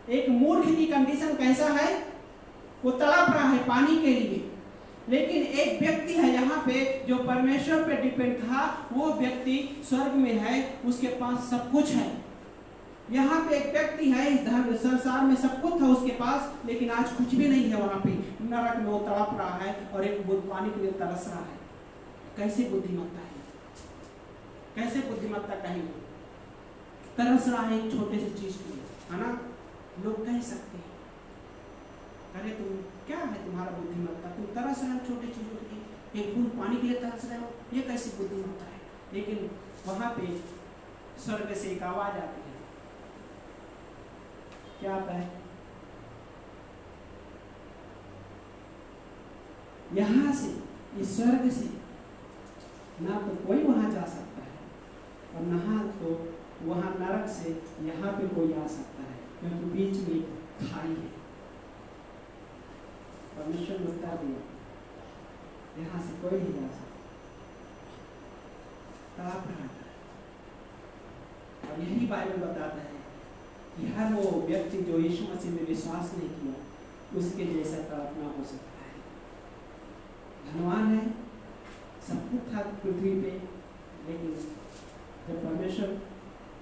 एक मूर्ख की कंडीशन कैसा है, वो तड़प रहा है पानी के लिए। लेकिन एक व्यक्ति है यहाँ पे जो परमेश्वर पे डिपेंड था, वो व्यक्ति स्वर्ग में है, उसके पास सब कुछ है। यहाँ पे एक व्यक्ति है, इस धर्म संसार में सब कुछ था उसके पास, लेकिन आज कुछ भी नहीं है। वहाँ पे नरक में वो तड़प रहा है और एक बूंद पानी के लिए तरस रहा है। कैसे बुद्धिमत्ता है, कैसे बुद्धिमत्ता कहेंगे? तरस रहा है एक छोटे से चीज के लिए, है ना। लोग कह सकते हैं, अरे तुम क्या है, तुम्हारा बुद्धिमत्ता, तुम तरस रहे हो छोटी चीजों के लिए, एक बूंद पानी के लिए तरस रहे हो, ये कैसी बुद्धिमत्ता है। लेकिन वहां पे स्वर्ग से एक आवाज आती है, क्या आता है, यहां से, इस स्वर्ग से ना तो कोई वहां जा सकता है और ना तो वहां नरक से यहाँ पे कोई आ सकता है, क्योंकि बीच में खाई है। परमेश्वर ने बता दिया यहाँ से कोई नहीं जा सकता, ताप रहता है। और यही बाइबल बताता है कि हर वो व्यक्ति जो यीशु मसीह में विश्वास नहीं किया उसके जैसा कल्पना हो सकता है। धनवान है, सब कुछ था पृथ्वी पे, लेकिन जब परमेश्वर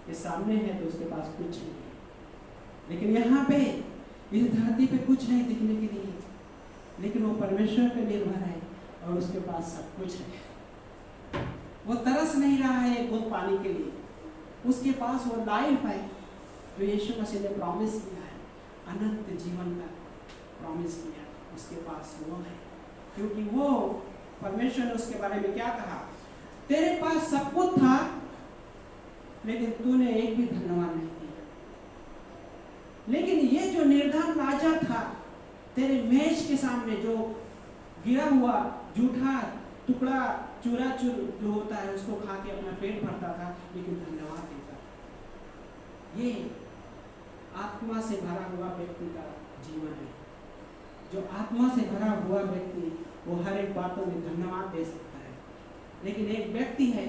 के सामने है तो उसके पास कुछ नहीं है। लेकिन यहाँ पे इस धरती पे कुछ नहीं दिखने के लिए, लेकिन वो परमेश्वर पे निर्भर है और उसके पास सब कुछ है। वो तरस नहीं रहा है एक बूंद पानी के लिए, उसके पास वो लाइफ है जो यीशु मसीह ने प्रॉमिस किया है, अनंत जीवन का प्रॉमिस किया, उसके पास वो है। क्योंकि वो परमेश्वर ने उसके बारे में क्या कहा, तेरे पास सब कुछ था लेकिन तूने एक भी धन्यवाद नहीं दिया। लेकिन ये जो निर्धन राजा था, तेरे मेज के सामने जो गिरा हुआ झूठा टुकड़ा चूरा चूर जो होता है उसको खा के अपना पेट भरता था, लेकिन धन्यवाद देता। ये आत्मा से भरा हुआ व्यक्ति का जीवन है। जो आत्मा से भरा हुआ व्यक्ति वो हर एक बातों में धन्यवाद दे सकता है। लेकिन एक व्यक्ति है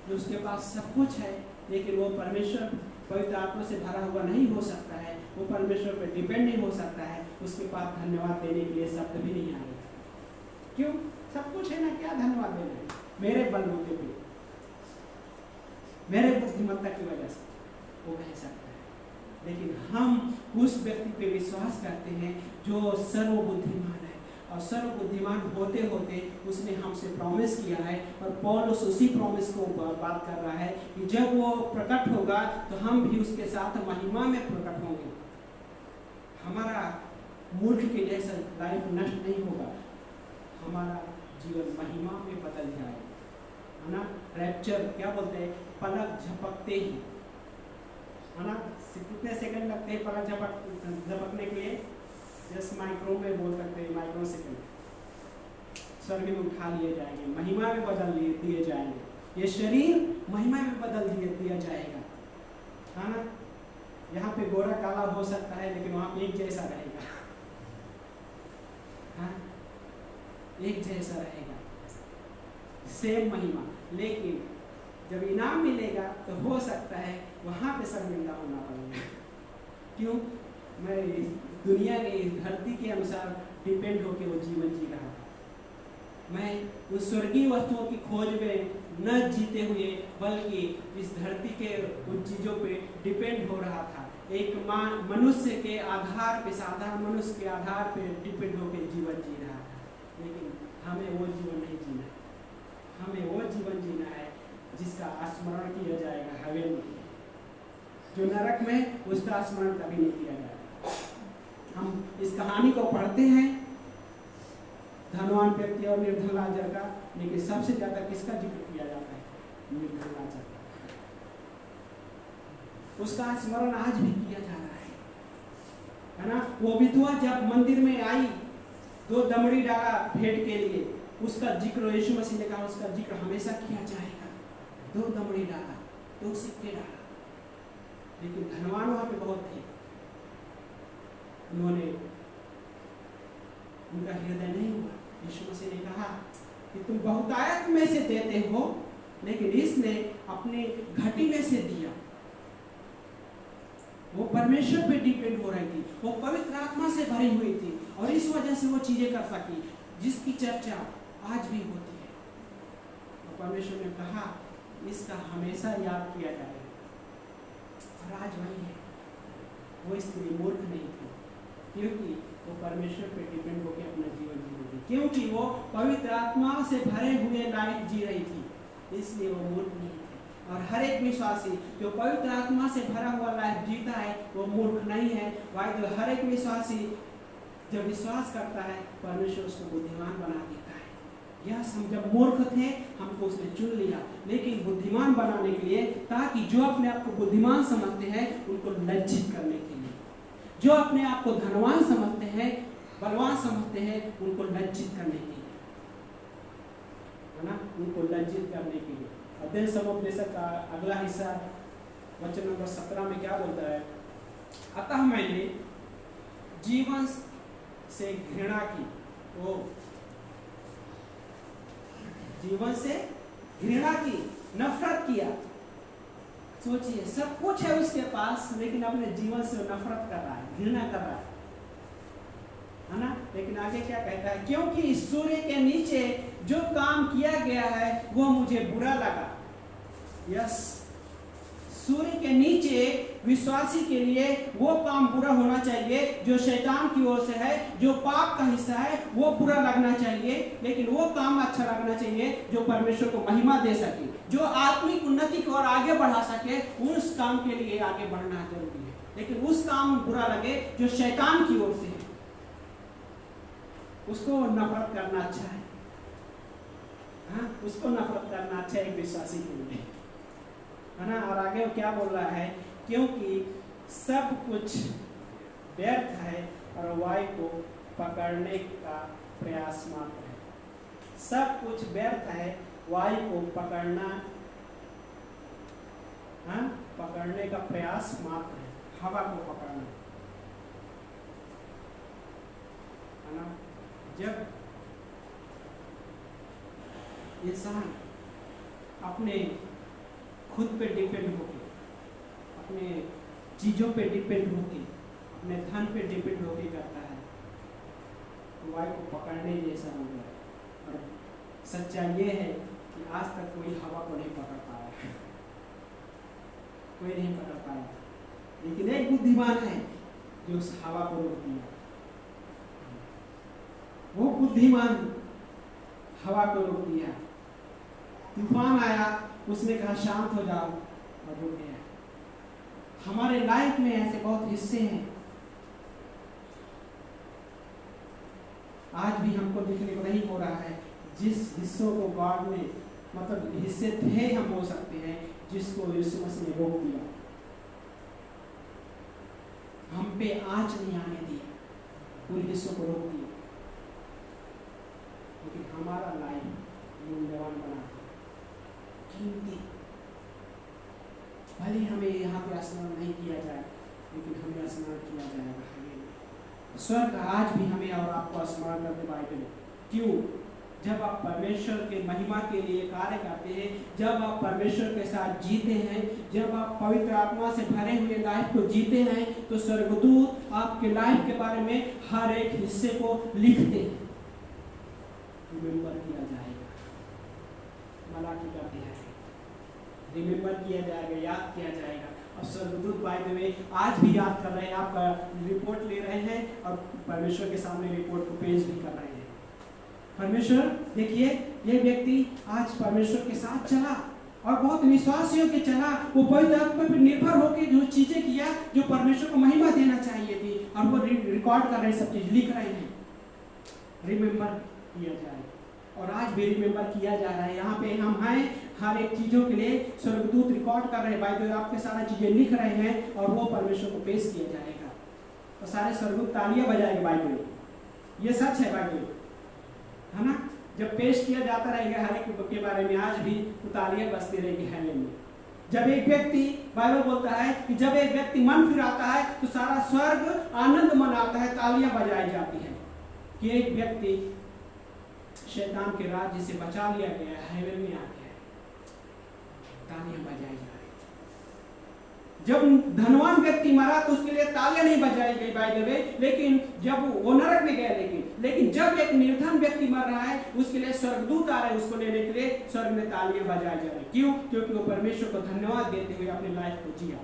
जो उसके पास सब कुछ है लेकिन वो परमेश्वर पवित्र आत्मा से भरा हुआ नहीं हो सकता है, वो परमेश्वर पर डिपेंड नहीं हो सकता है, उसके पास धन्यवाद देने के लिए शब्द भी नहीं आएगा। क्यों? सब कुछ है ना, क्या धन्यवाद देना है? मेरे बलबूते पे, मेरे बुद्धिमत्ता की वजह से वो कह सकता है। लेकिन हम उस व्यक्ति पे विश्वास करते हैं जो सर्वबुद्धिमान है, और सर्वबुद्धिमान होते होते उसने हमसे प्रॉमिस किया है, और पौलुस उसी प्रॉमिस को बात कर रहा है कि जब वो प्रकट होगा तो हम भी उसके साथ महिमा में प्रकट होंगे। हमारा मूर्ख के जैसा लाइफ नष्ट नहीं होगा, हमारा जीवन महिमा में बदल जाएगा, है ना। रैप्चर क्या बोलते हैं, पलक झपकते ही, है ना। कितने सेकंड लगते हैं पलक झपकने के लिए? जस्ट माइक्रो में बोल सकते हैं, माइक्रो सेकंड। स्वर्ग में उठा लिए जाएंगे, महिमा में बदल दिए जाएंगे, ये शरीर महिमा में बदल दिया जाएगा, है ना। यहाँ पे गोरा काला हो सकता है लेकिन वहाँ पे एक जैसा रहेगा, हाँ, एक जैसा रहेगा, सेम महिमा। लेकिन जब इनाम मिलेगा तो हो सकता है वहाँ पे शर्मिंदा होना पड़ेगा। क्यों? मैं दुनिया के धरती के अनुसार डिपेंड होके वो जीवन जी रहा था, मैं उस स्वर्गीय वस्तुओं की खोज में न जीते हुए बल्कि इस धरती के उन चीज़ों पे डिपेंड हो रहा था। एक मनुष्य के आधार पे, साधारण मनुष्य के आधार पे डिपेंड होकर जीवन जी रहा था। लेकिन हमें वो जीवन नहीं जीना है, हमें वो जीवन जीना है जिसका स्मरण किया जाएगा हेवन में। जो नरक में उसका स्मरण कभी नहीं किया जाएगा। हम इस कहानी को पढ़ते हैं धनवान व्यक्ति और निर्धन लाजर का, लेकिन सबसे ज्यादा किसका जिक्र किया जाता है? निर्धन लाजर का। उसका स्मरण आज भी किया जा रहा है ना। वो विधवा जब मंदिर में आई, 2 दमड़ी डाला भेंट के लिए, उसका जिक्र यीशु मसीह ने कहा उसका जिक्र हमेशा किया जाएगा। 2 दमड़ी डाला, 2 सिक्के डाला, लेकिन धनवान वहां पे बहुत थे, उन्होंने, उनका हृदय नहीं हुआ। यीशु मसीह ने कहा कि तुम बहुतायत में से देते हो, लेकिन इसने अपनी घटी में से दिया। वो परमेश्वर पे डिपेंड हो रही थी, वो पवित्र आत्मा से भरी हुई थी, और इस वजह से वो चीजें कर सकी जिसकी चर्चा आज भी होती है। और परमेश्वर ने कहा इसका हमेशा याद किया जाएगा। और आज वही है, वो स्त्री मूर्ख नहीं थी, क्योंकि वो परमेश्वर पे डिपेंड होकर अपना जीवन जी रही थी, क्योंकि वो पवित्र आत्मा से भरे हुए लाइफ जी रही थी, इसलिए वो मूर्ख नहीं थे। और हर एक विश्वासी जो पवित्र आत्मा से भरा हुआ लाइफ जीता है वो मूर्ख नहीं है। वाइद हर एक विश्वासी जब विश्वास करता है परमेश्वर उसको बुद्धिमान बना देता है, यस, हम जब मूर्ख थे हमको उसने चुन लिया, लेकिन बुद्धिमान बनाने के लिए, ताकि जो अपने आप को बुद्धिमान समझते हैं उनको लज्जित करने के लिए, जो अपने आप को धनवान समझते हैं, बलवान समझते हैं, उनको लज्जित करने के लिए, है ना, उनको लज्जित करने के लिए। अध्ययन समुपदेशक का अगला हिस्सा वचन नंबर 17 में क्या बोलता है? अतः मैंने जीवन से घृणा की, वो जीवन से घृणा की, नफरत किया। सोचिए, सब कुछ है उसके पास, लेकिन अपने जीवन से नफरत कर रहा है, घृणा कर रहा है ना। लेकिन आगे क्या कहता है? क्योंकि सूर्य के नीचे जो काम किया गया है वो मुझे बुरा लगा। यस, सूर्य के नीचे विश्वासी के लिए वो काम बुरा होना चाहिए जो शैतान की ओर से है, जो पाप का हिस्सा है, वो बुरा लगना चाहिए, लेकिन वो काम अच्छा लगना चाहिए जो परमेश्वर को महिमा दे सके, जो आत्मिक उन्नति की ओर आगे बढ़ा सके। उस काम के लिए आगे बढ़ना जरूरी है, लेकिन उस काम बुरा लगे जो शैतान की ओर से है, उसको नफरत करना अच्छा है। हाँ, उसको नफरत करना अच्छा है एक विश्वासी के लिए, है ना। और आगे वो क्या बोल रहा है? क्योंकि सब कुछ व्यर्थ है और वायु को पकड़ने का प्रयास मात्र है। सब कुछ व्यर्थ है, वायु को पकड़ना, हाँ, पकड़ने का प्रयास मात्र है, हवा को पकड़ना, है ना। जब इंसान अपने खुद पे डिपेंड होके, अपने चीज़ों पे डिपेंड होके, अपने धन पे डिपेंड होके करता है, तो वायु को पकड़ने जैसा हो गया। और सच्चाई ये है कि आज तक कोई हवा को नहीं पकड़ पाया, कोई नहीं पकड़ पाया, लेकिन एक बुद्धिमान है जो उस हवा को रोक दिया। वो बुद्धिमान हवा को रोक दिया। तूफान आया, उसने कहा शांत हो जाओ, और रुक गया। हमारे लाइफ में ऐसे बहुत हिस्से हैं, आज भी हमको देखने को नहीं हो रहा है, जिस हिस्सों को गॉड ने, मतलब हिस्से थे, हम हो सकते हैं, जिसको यीशु मसीह ने रोक दिया, हम पे आंच नहीं आने दिया, उन हिस्सों को रोक दिया। लेकिन हमारा लाइफ मूल्यवान बना, कीमती, भले हमें यहाँ पे स्नान नहीं किया जाए, लेकिन हमें स्नान किया जाएगा। स्वर्ग आज भी हमें और आपको स्मरण करते बाइबल। क्यों? जब आप परमेश्वर के महिमा के लिए कार्य करते हैं, जब आप परमेश्वर के साथ जीते हैं, जब आप पवित्र आत्मा से भरे हुए लाइफ को जीते हैं, तो स्वर्गदूत आपके लाइफ के बारे में हर एक हिस्से को लिखते हैं, रिमेंबर किया जाएगा। मलाकी कहते हैं रिमेंबर किया जाएगा, याद किया जाएगा। और स्वर्गदूत बाय द वे आज भी याद कर रहे हैं, आपका रिपोर्ट ले रहे हैं और परमेश्वर के सामने रिपोर्ट को पेश भी कर रहे हैं। परमेश्वर देखिए, ये व्यक्ति आज परमेश्वर के साथ चला और बहुत विश्वासियों के चला, वो पवित्र आत्मा पर निर्भर होकर जो चीजें किया जो परमेश्वर को महिमा देना चाहिए थी, और वो रिकॉर्ड कर रहे हैं, सब चीज लिख रहे हैं, रिमेंबर किया जाए। और आज भी रिमेंबर किया जा रहा है। यहाँ पे हम हैं, हर एक चीज़ों के लिए स्वर्गदूत रिकॉर्ड कर रहे हैं, बाइबल आपके सारा चीज़ें लिख रहे हैं, और वो परमेश्वर को पेश किया जाएगा, और सारे स्वर्गदूत तालियां बजाएंगे। बाइबल ये सच है, बाइबल है ना। जब पेश किया जाता रहेगा हर एक के बारे में, आज भी तो तालियां बजती रहेगी हेवन में। जब एक व्यक्ति, बाइबल बोलता है कि जब एक व्यक्ति मन फिराता है तो सारा स्वर्ग आनंद मनाता है, तालियां बजाई जाती है कि एक व्यक्ति शैतान के राज्य से बचा लिया गया, हेवन में आ गया, तालियां बजाई जा रही। जब धनवान व्यक्ति मरा तो उसके लिए तालियां नहीं बजाई गई बाय द वे, लेकिन जब वो नरक में गया, लेकिन जब एक निर्धन व्यक्ति मर रहा है उसके लिए स्वर्गदूत आ रहे हैं उसको लेने के लिए, स्वर्ग में तालियां बजाई जा रही। क्यों? क्योंकि वो परमेश्वर को धन्यवाद देते हुए अपनी लाइफ को जिया,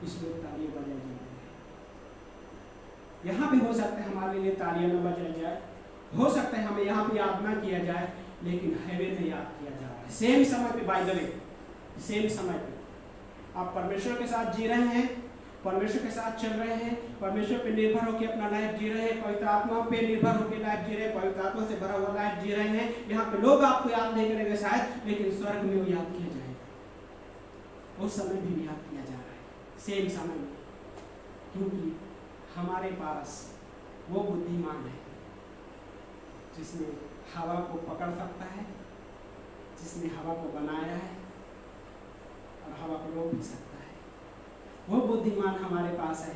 इसलिए तालियां बजाई जा रही है। यहाँ पे हो सकता है हमारे लिए तालियां न बजाई जाए, हो सकता है हमें यहाँ पे याद ना किया जाए, लेकिन हेवन में याद किया जा रहा है। सेम समय पे, बाय द वे सेम समय पे आप परमेश्वर के साथ जी रहे हैं, परमेश्वर के साथ चल रहे हैं, परमेश्वर पे निर्भर होकर अपना लाइफ जी रहे हैं, पवित्र आत्मा पे निर्भर होकर लाइफ जी रहे हैं, पवित्र आत्मा से भरा हुआ लाइफ जी रहे हैं। यहाँ पे लोग आपको याद नहीं करेंगे शायद, लेकिन स्वर्ग में वो याद किया जाएगा। उस समय भी याद किया जा रहा है, सेम समय में, क्योंकि हमारे पास वो बुद्धिमान है जिसने हवा को पकड़ सकता है, जिसने हवा को बनाया है और हवा को रोक भी सकता है। वो बुद्धिमान हमारे पास है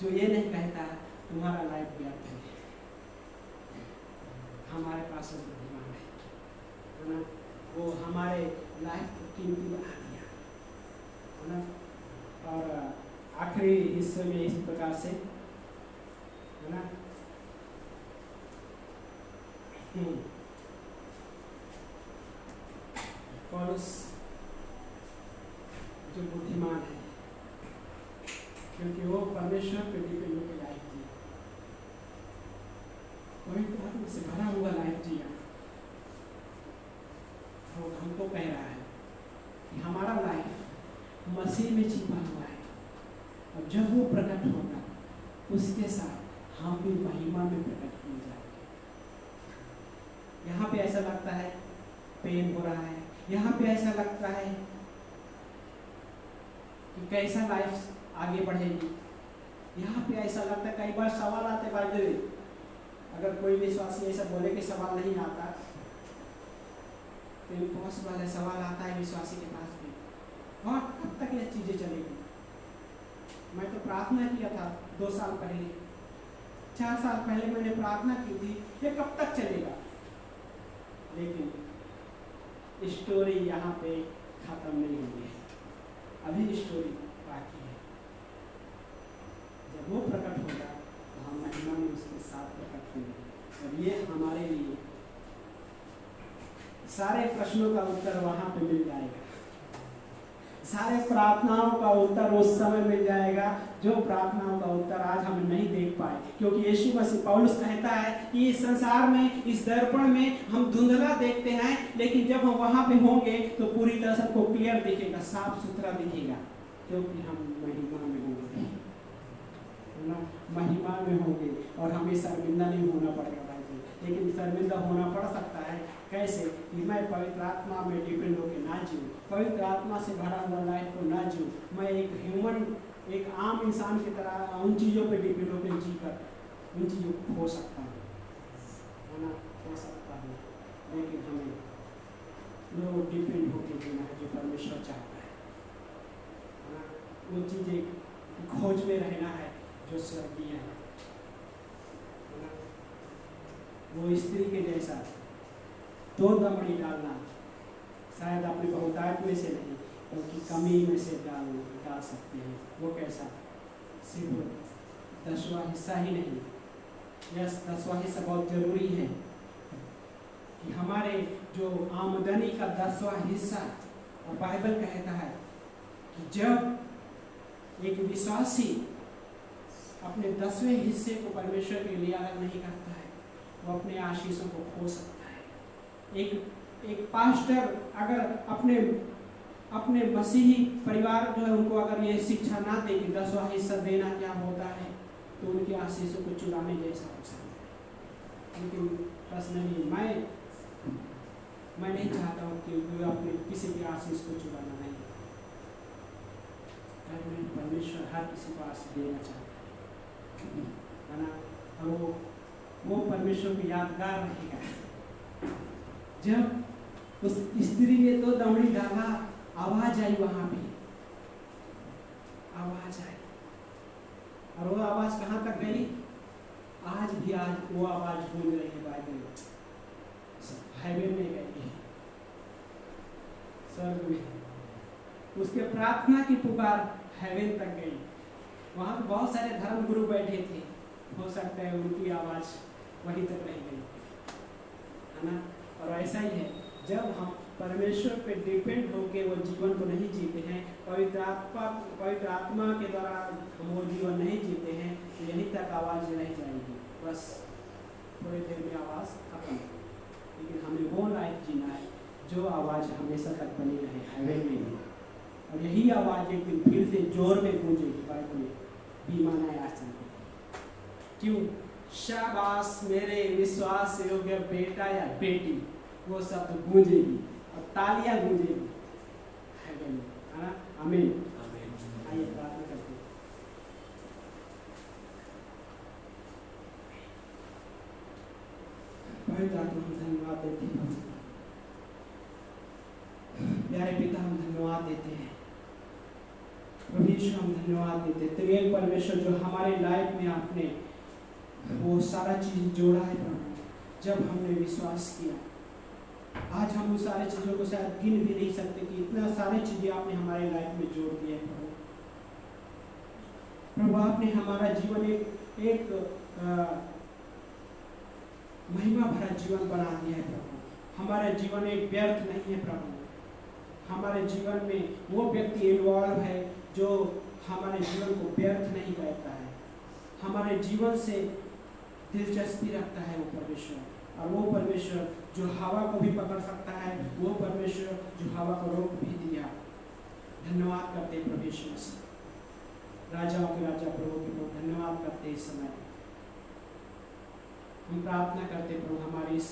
जो ये नहीं कहता तुम्हारा लाइफ व्यर्थ है। हमारे पास वो बुद्धिमान है ना, वो हमारे लाइफ को कीमती बना दिया है ना। और आखिरी हिस्से में इस प्रकार से है ना, पौलुस जो बुद्धिमान है, क्योंकि वो परमेश्वर पे डिपेंड होकर लाइफ जी, पवित्र आत्मा से भरा हुआ लाइफ जिया। वो हमको कह रहा है कि हमारा लाइफ मसीह में छिपा हुआ है, और जब वो प्रकट होगा उसके साथ हम भी महिमा में प्रकट किए जाएंगे। यहाँ पे ऐसा लगता है पेन हो रहा है, यहाँ पे ऐसा लगता है कि कैसा लाइफ आगे बढ़ेगी, यहाँ पे ऐसा लगता है, कई बार सवाल आते भाई, अगर कोई विश्वासी ऐसा बोले कि सवाल नहीं आता तो इम्पॉसिबल है, सवाल आता है विश्वासी के पास भी, और कब तक ये चीज़ें चलेगी। मैं तो प्रार्थना किया था 2 साल पहले, 4 साल पहले मैंने प्रार्थना की थी, ये कब तक चलेगा। लेकिन स्टोरी यहाँ पे खत्म नहीं हुई है, अभी स्टोरी बाकी है। जब वो प्रकट होगा तो हम महिमा में उसके साथ प्रकट होंगे, और ये हमारे लिए सारे प्रश्नों का उत्तर वहाँ पे मिल जाएगा, सारे प्रार्थनाओं का उत्तर उस समय मिल जाएगा जो प्रार्थनाओं का उत्तर आज हम नहीं देख पाए। क्योंकि यीशु मसीह, पौलुस कहता है कि इस संसार में, इस दर्पण में हम धुंधला देखते हैं, लेकिन जब हम वहाँ पे होंगे तो पूरी तरह सबको क्लियर दिखेगा, साफ सुथरा दिखेगा, क्योंकि हम महिमा में होंगे, है ना, महिमा में होंगे, और हमें शर्मिंदा नहीं होना पड़ेगा भाई। लेकिन शर्मिंदा होना पड़ सकता है कैसे, कि मैं पवित्र आत्मा में डिपेंड होकर ना जीऊँ, पवित्र आत्मा से भरा हुआ लाइफ को ना जीऊँ, मैं एक ह्यूमन, एक आम इंसान की तरह उन चीज़ों पे डिपेंड होकर जी कर उन चीज़ों को खो सकता हूँ, है ना, खो सकता हूँ। लेकिन हमें लोग डिपेंड होकर जीना है जो परमेश्वर चाहता है ना, वो चीज़ें खोज में रहना है जो स्वर्गीय है ना। वो स्त्री के जैसा 2 दमड़ी डालना, शायद अपनी बहुतायत में से नहीं क्योंकि कमी में से डाल सकते हैं। वो कैसा, सिर्फ 10वां हिस्सा ही नहीं, यस 10वां हिस्सा बहुत जरूरी है कि हमारे जो आमदनी का 10वां हिस्सा, और बाइबल कहता है कि जब एक विश्वासी अपने 10वें हिस्से को परमेश्वर के लिए अलग नहीं करता है, वो अपने आशीषों को खो सकता है। एक पास्टर अगर अपने मसीही परिवार जो है उनको अगर ये शिक्षा ना दे कि 10वां हिस्सा देना क्या होता है, तो उनके आशीषों को चुराने जैसा हो सकता है। लेकिन पर्सनली मैं नहीं चाहता हूँ कि वो अपने किसी के आशीष को चुराना नहीं, परमेश्वर हर किसी को आशीष देना चाहता है ना, और वो परमेश्वर को यादगार रहेगा। जब उस स्त्री ने 2 दमड़ी डाला, आवाज आई, वहां पे आवाज आई, और वो आवाज कहाँ तक गई, आज वो आवाज गूंज रही है बाइबल में, हाईवे में गई, स्वर्ग में उसके प्रार्थना की पुकार हेवन तक गई। वहां पे बहुत सारे धर्म गुरु बैठे थे, हो सकता है उनकी आवाज वहीं तक रह गई, है ना। और ऐसा ही है, जब हम परमेश्वर पे डिपेंड होकर वो जीवन को नहीं जीते हैं, पवित्र आत्मा के द्वारा हम वो जीवन नहीं जीते हैं, तो यहीं तक आवाज़ रह जाएगी, बस थोड़ी देर में आवाज़ खत्म। लेकिन हमें वो लाइफ जीना है जो आवाज़ हमेशा तक बनी रहे, हाईवे में भी, और यही आवाज़ एक दिन फिर से जोर में गूंजेगी बाइबल में, बी माना है आसन। क्यों? शाबाश मेरे विश्वास योग्य बेटा या बेटी, वो शब्द गूंजेगी और तालियां गूंजेगी, है ना? आमीन। आइए प्रार्थना करते हैं। पवित्र आत्मा हम धन्यवाद देते हैं, प्यारे पिता हम धन्यवाद देते हैं, परमेश्वर हम धन्यवाद देते हैं। त्रिएक परमेश्वर जो हमारे लाइफ में आपने वो सारा चीज जोड़ा है प्रभु, जब हमने विश्वास किया। आज हम उन सारी चीज़ों को शायद गिन भी नहीं सकते कि इतना सारी चीज़ें आपने हमारे लाइफ में जोड़ दिया है प्रभु। प्रभु आपने हमारा जीवन एक महिमा भरा जीवन बना दिया है प्रभु। हमारा जीवन एक व्यर्थ नहीं है प्रभु। हमारे जीवन में वो व्यक्ति इन्वॉल्व है जो हमारे जीवन को व्यर्थ नहीं करता है, हमारे जीवन से दिलचस्पी रखता है वो परमेश्वर। और वो परमेश्वर जो हवा को भी पकड़ सकता है, वो परमेश्वर जो हवा को रोक भी दिया। धन्यवाद करते हैं परमेश्वर से, राजाओं के राजा प्रभु के प्रभु, धन्यवाद करते इस समय। हम प्रार्थना करते प्रभु हमारे इस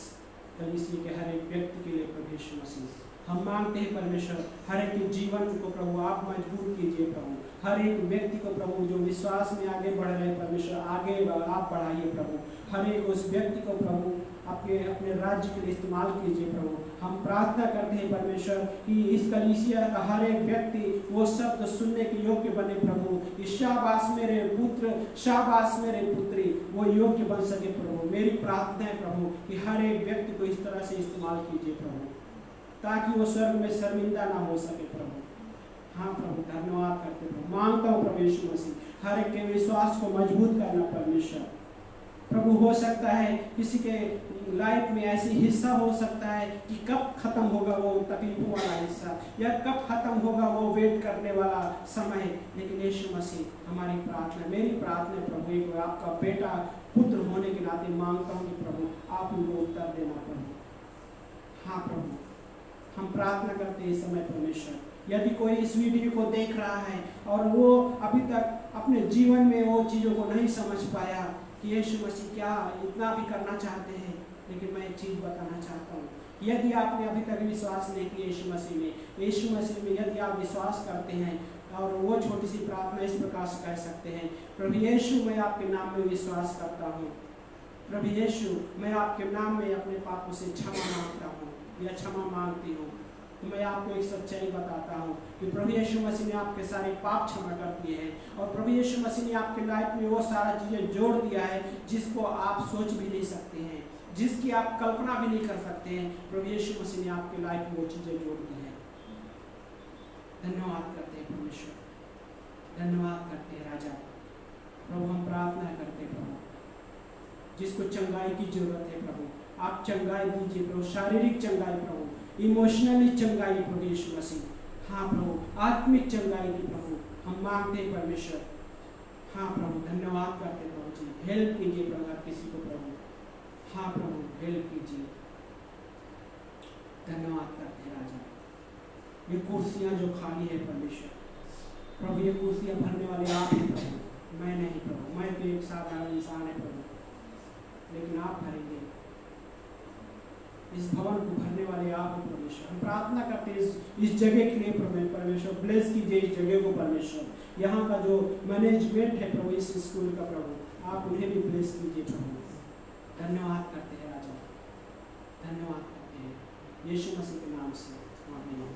कलीसिया के हर एक व्यक्ति के लिए परमेश्वर मसीह। हम मांगते हैं परमेश्वर हर एक के जीवन को प्रभु आप मजबूत कीजिए प्रभु। हर एक व्यक्ति को प्रभु जो विश्वास में आगे बढ़ रहे परमेश्वर आगे आप बढ़ाइए प्रभु। हर एक उस व्यक्ति को प्रभु आपके अपने राज्य के लिए इस्तेमाल कीजिए प्रभु। हम प्रार्थना करते हैं परमेश्वर कि इस कलीसिया का हर एक व्यक्ति वो शब्द सुनने के योग्य बने प्रभु। शाबाश मेरे पुत्र, शाबाश मेरे पुत्री, वो योग्य बन सके प्रभु। मेरी प्रार्थना है प्रभु कि हर एक व्यक्ति को इस तरह से इस्तेमाल कीजिए प्रभु, ताकि वो स्वर्ग में शर्मिंदा ना हो सके प्रभु। हाँ प्रभु, धन्यवाद करते प्रभु। मांगता हूँ प्रभु यीशु मसीह हर एक के विश्वास को मजबूत करना परमेश्वर। प्रभु हो सकता है किसी के लाइफ में ऐसी हिस्सा हो सकता है कि कब खत्म होगा वो तकलीफों वाला हिस्सा, या कब खत्म होगा वो वेट करने वाला समय। लेकिन यीशु मसीह हमारी प्रार्थना, मेरी प्रार्थना प्रभु एक आपका बेटा पुत्र होने के नाते मांगता हूँ कि प्रभु आप उनको उत्तर देना प्रभु। हाँ प्रभु, हम प्रार्थना करते हैं इस समय परमेश्वर, यदि कोई इस वीडियो को देख रहा है और वो अभी तक अपने जीवन में वो चीज़ों को नहीं समझ पाया कि यीशु मसीह क्या इतना भी करना चाहते हैं, लेकिन मैं एक चीज़ बताना चाहता हूँ। यदि आपने अभी तक विश्वास नहीं किया यीशु मसीह में यदि आप विश्वास करते हैं और वो छोटी सी प्रार्थना इस प्रकार से कह सकते हैं, प्रभु यीशु मैं आपके नाम में विश्वास करता हूँ। प्रभु यीशु मैं आपके नाम में अपने पापों से क्षमा मांगता हूँ या क्षमा मांगती हूँ। तो मैं आपको एक सच्चाई बताता हूँ कि प्रभु यीशु मसीह ने आपके सारे पाप क्षमा कर दिए हैं, और प्रभु यीशु मसीह ने आपके लाइफ में वो सारा चीज़ें जोड़ दिया है जिसको आप सोच भी नहीं सकते हैं, जिसकी आप कल्पना भी नहीं कर सकते हैं। प्रभु यीशु मसीह ने आपके लाइफ में वो चीज़ें जोड़ दी हैं। धन्यवाद करते हैं परमेश्वर, धन्यवाद करते हैं राजा। प्रभु हम प्रार्थना करते हैं प्रभु, जिसको चंगाई की जरूरत है प्रभु आप चंगाई दीजिए प्रभु, शारीरिक चंगाई प्रभु, इमोशनली चंगाई प्रभु यीशु मसीह। हाँ प्रभु, आत्मिक चंगाई की प्रभु हम मांगते हैं परमेश्वर। हाँ प्रभु, धन्यवाद करते हैं प्रभु जी, हेल्प कीजिए प्रभु हर किसी को प्रभु। हाँ प्रभु, हेल्प कीजिए, धन्यवाद करते हैं राजा। ये कुर्सियाँ जो खाली है परमेश्वर प्रभु, ये कुर्सियाँ भरने वाले आप हैं प्रभु, मैं नहीं प्रभु। मैं तो एक साधारण इंसान है प्रभु, लेकिन आप भरेंगे। इस भवन को भरने वाले आप हैं परमेश्वर। हम प्रार्थना करते हैं इस जगह के लिए परमेश्वर, ब्लेस कीजिए इस जगह को परमेश्वर। यहाँ का जो मैनेजमेंट है प्रभु इस स्कूल का प्रभु, आप उन्हें भी ब्लेस कीजिए प्रभु। धन्यवाद करते हैं राजा, धन्यवाद करते हैं यीशु मसीह के नाम से, आमीन।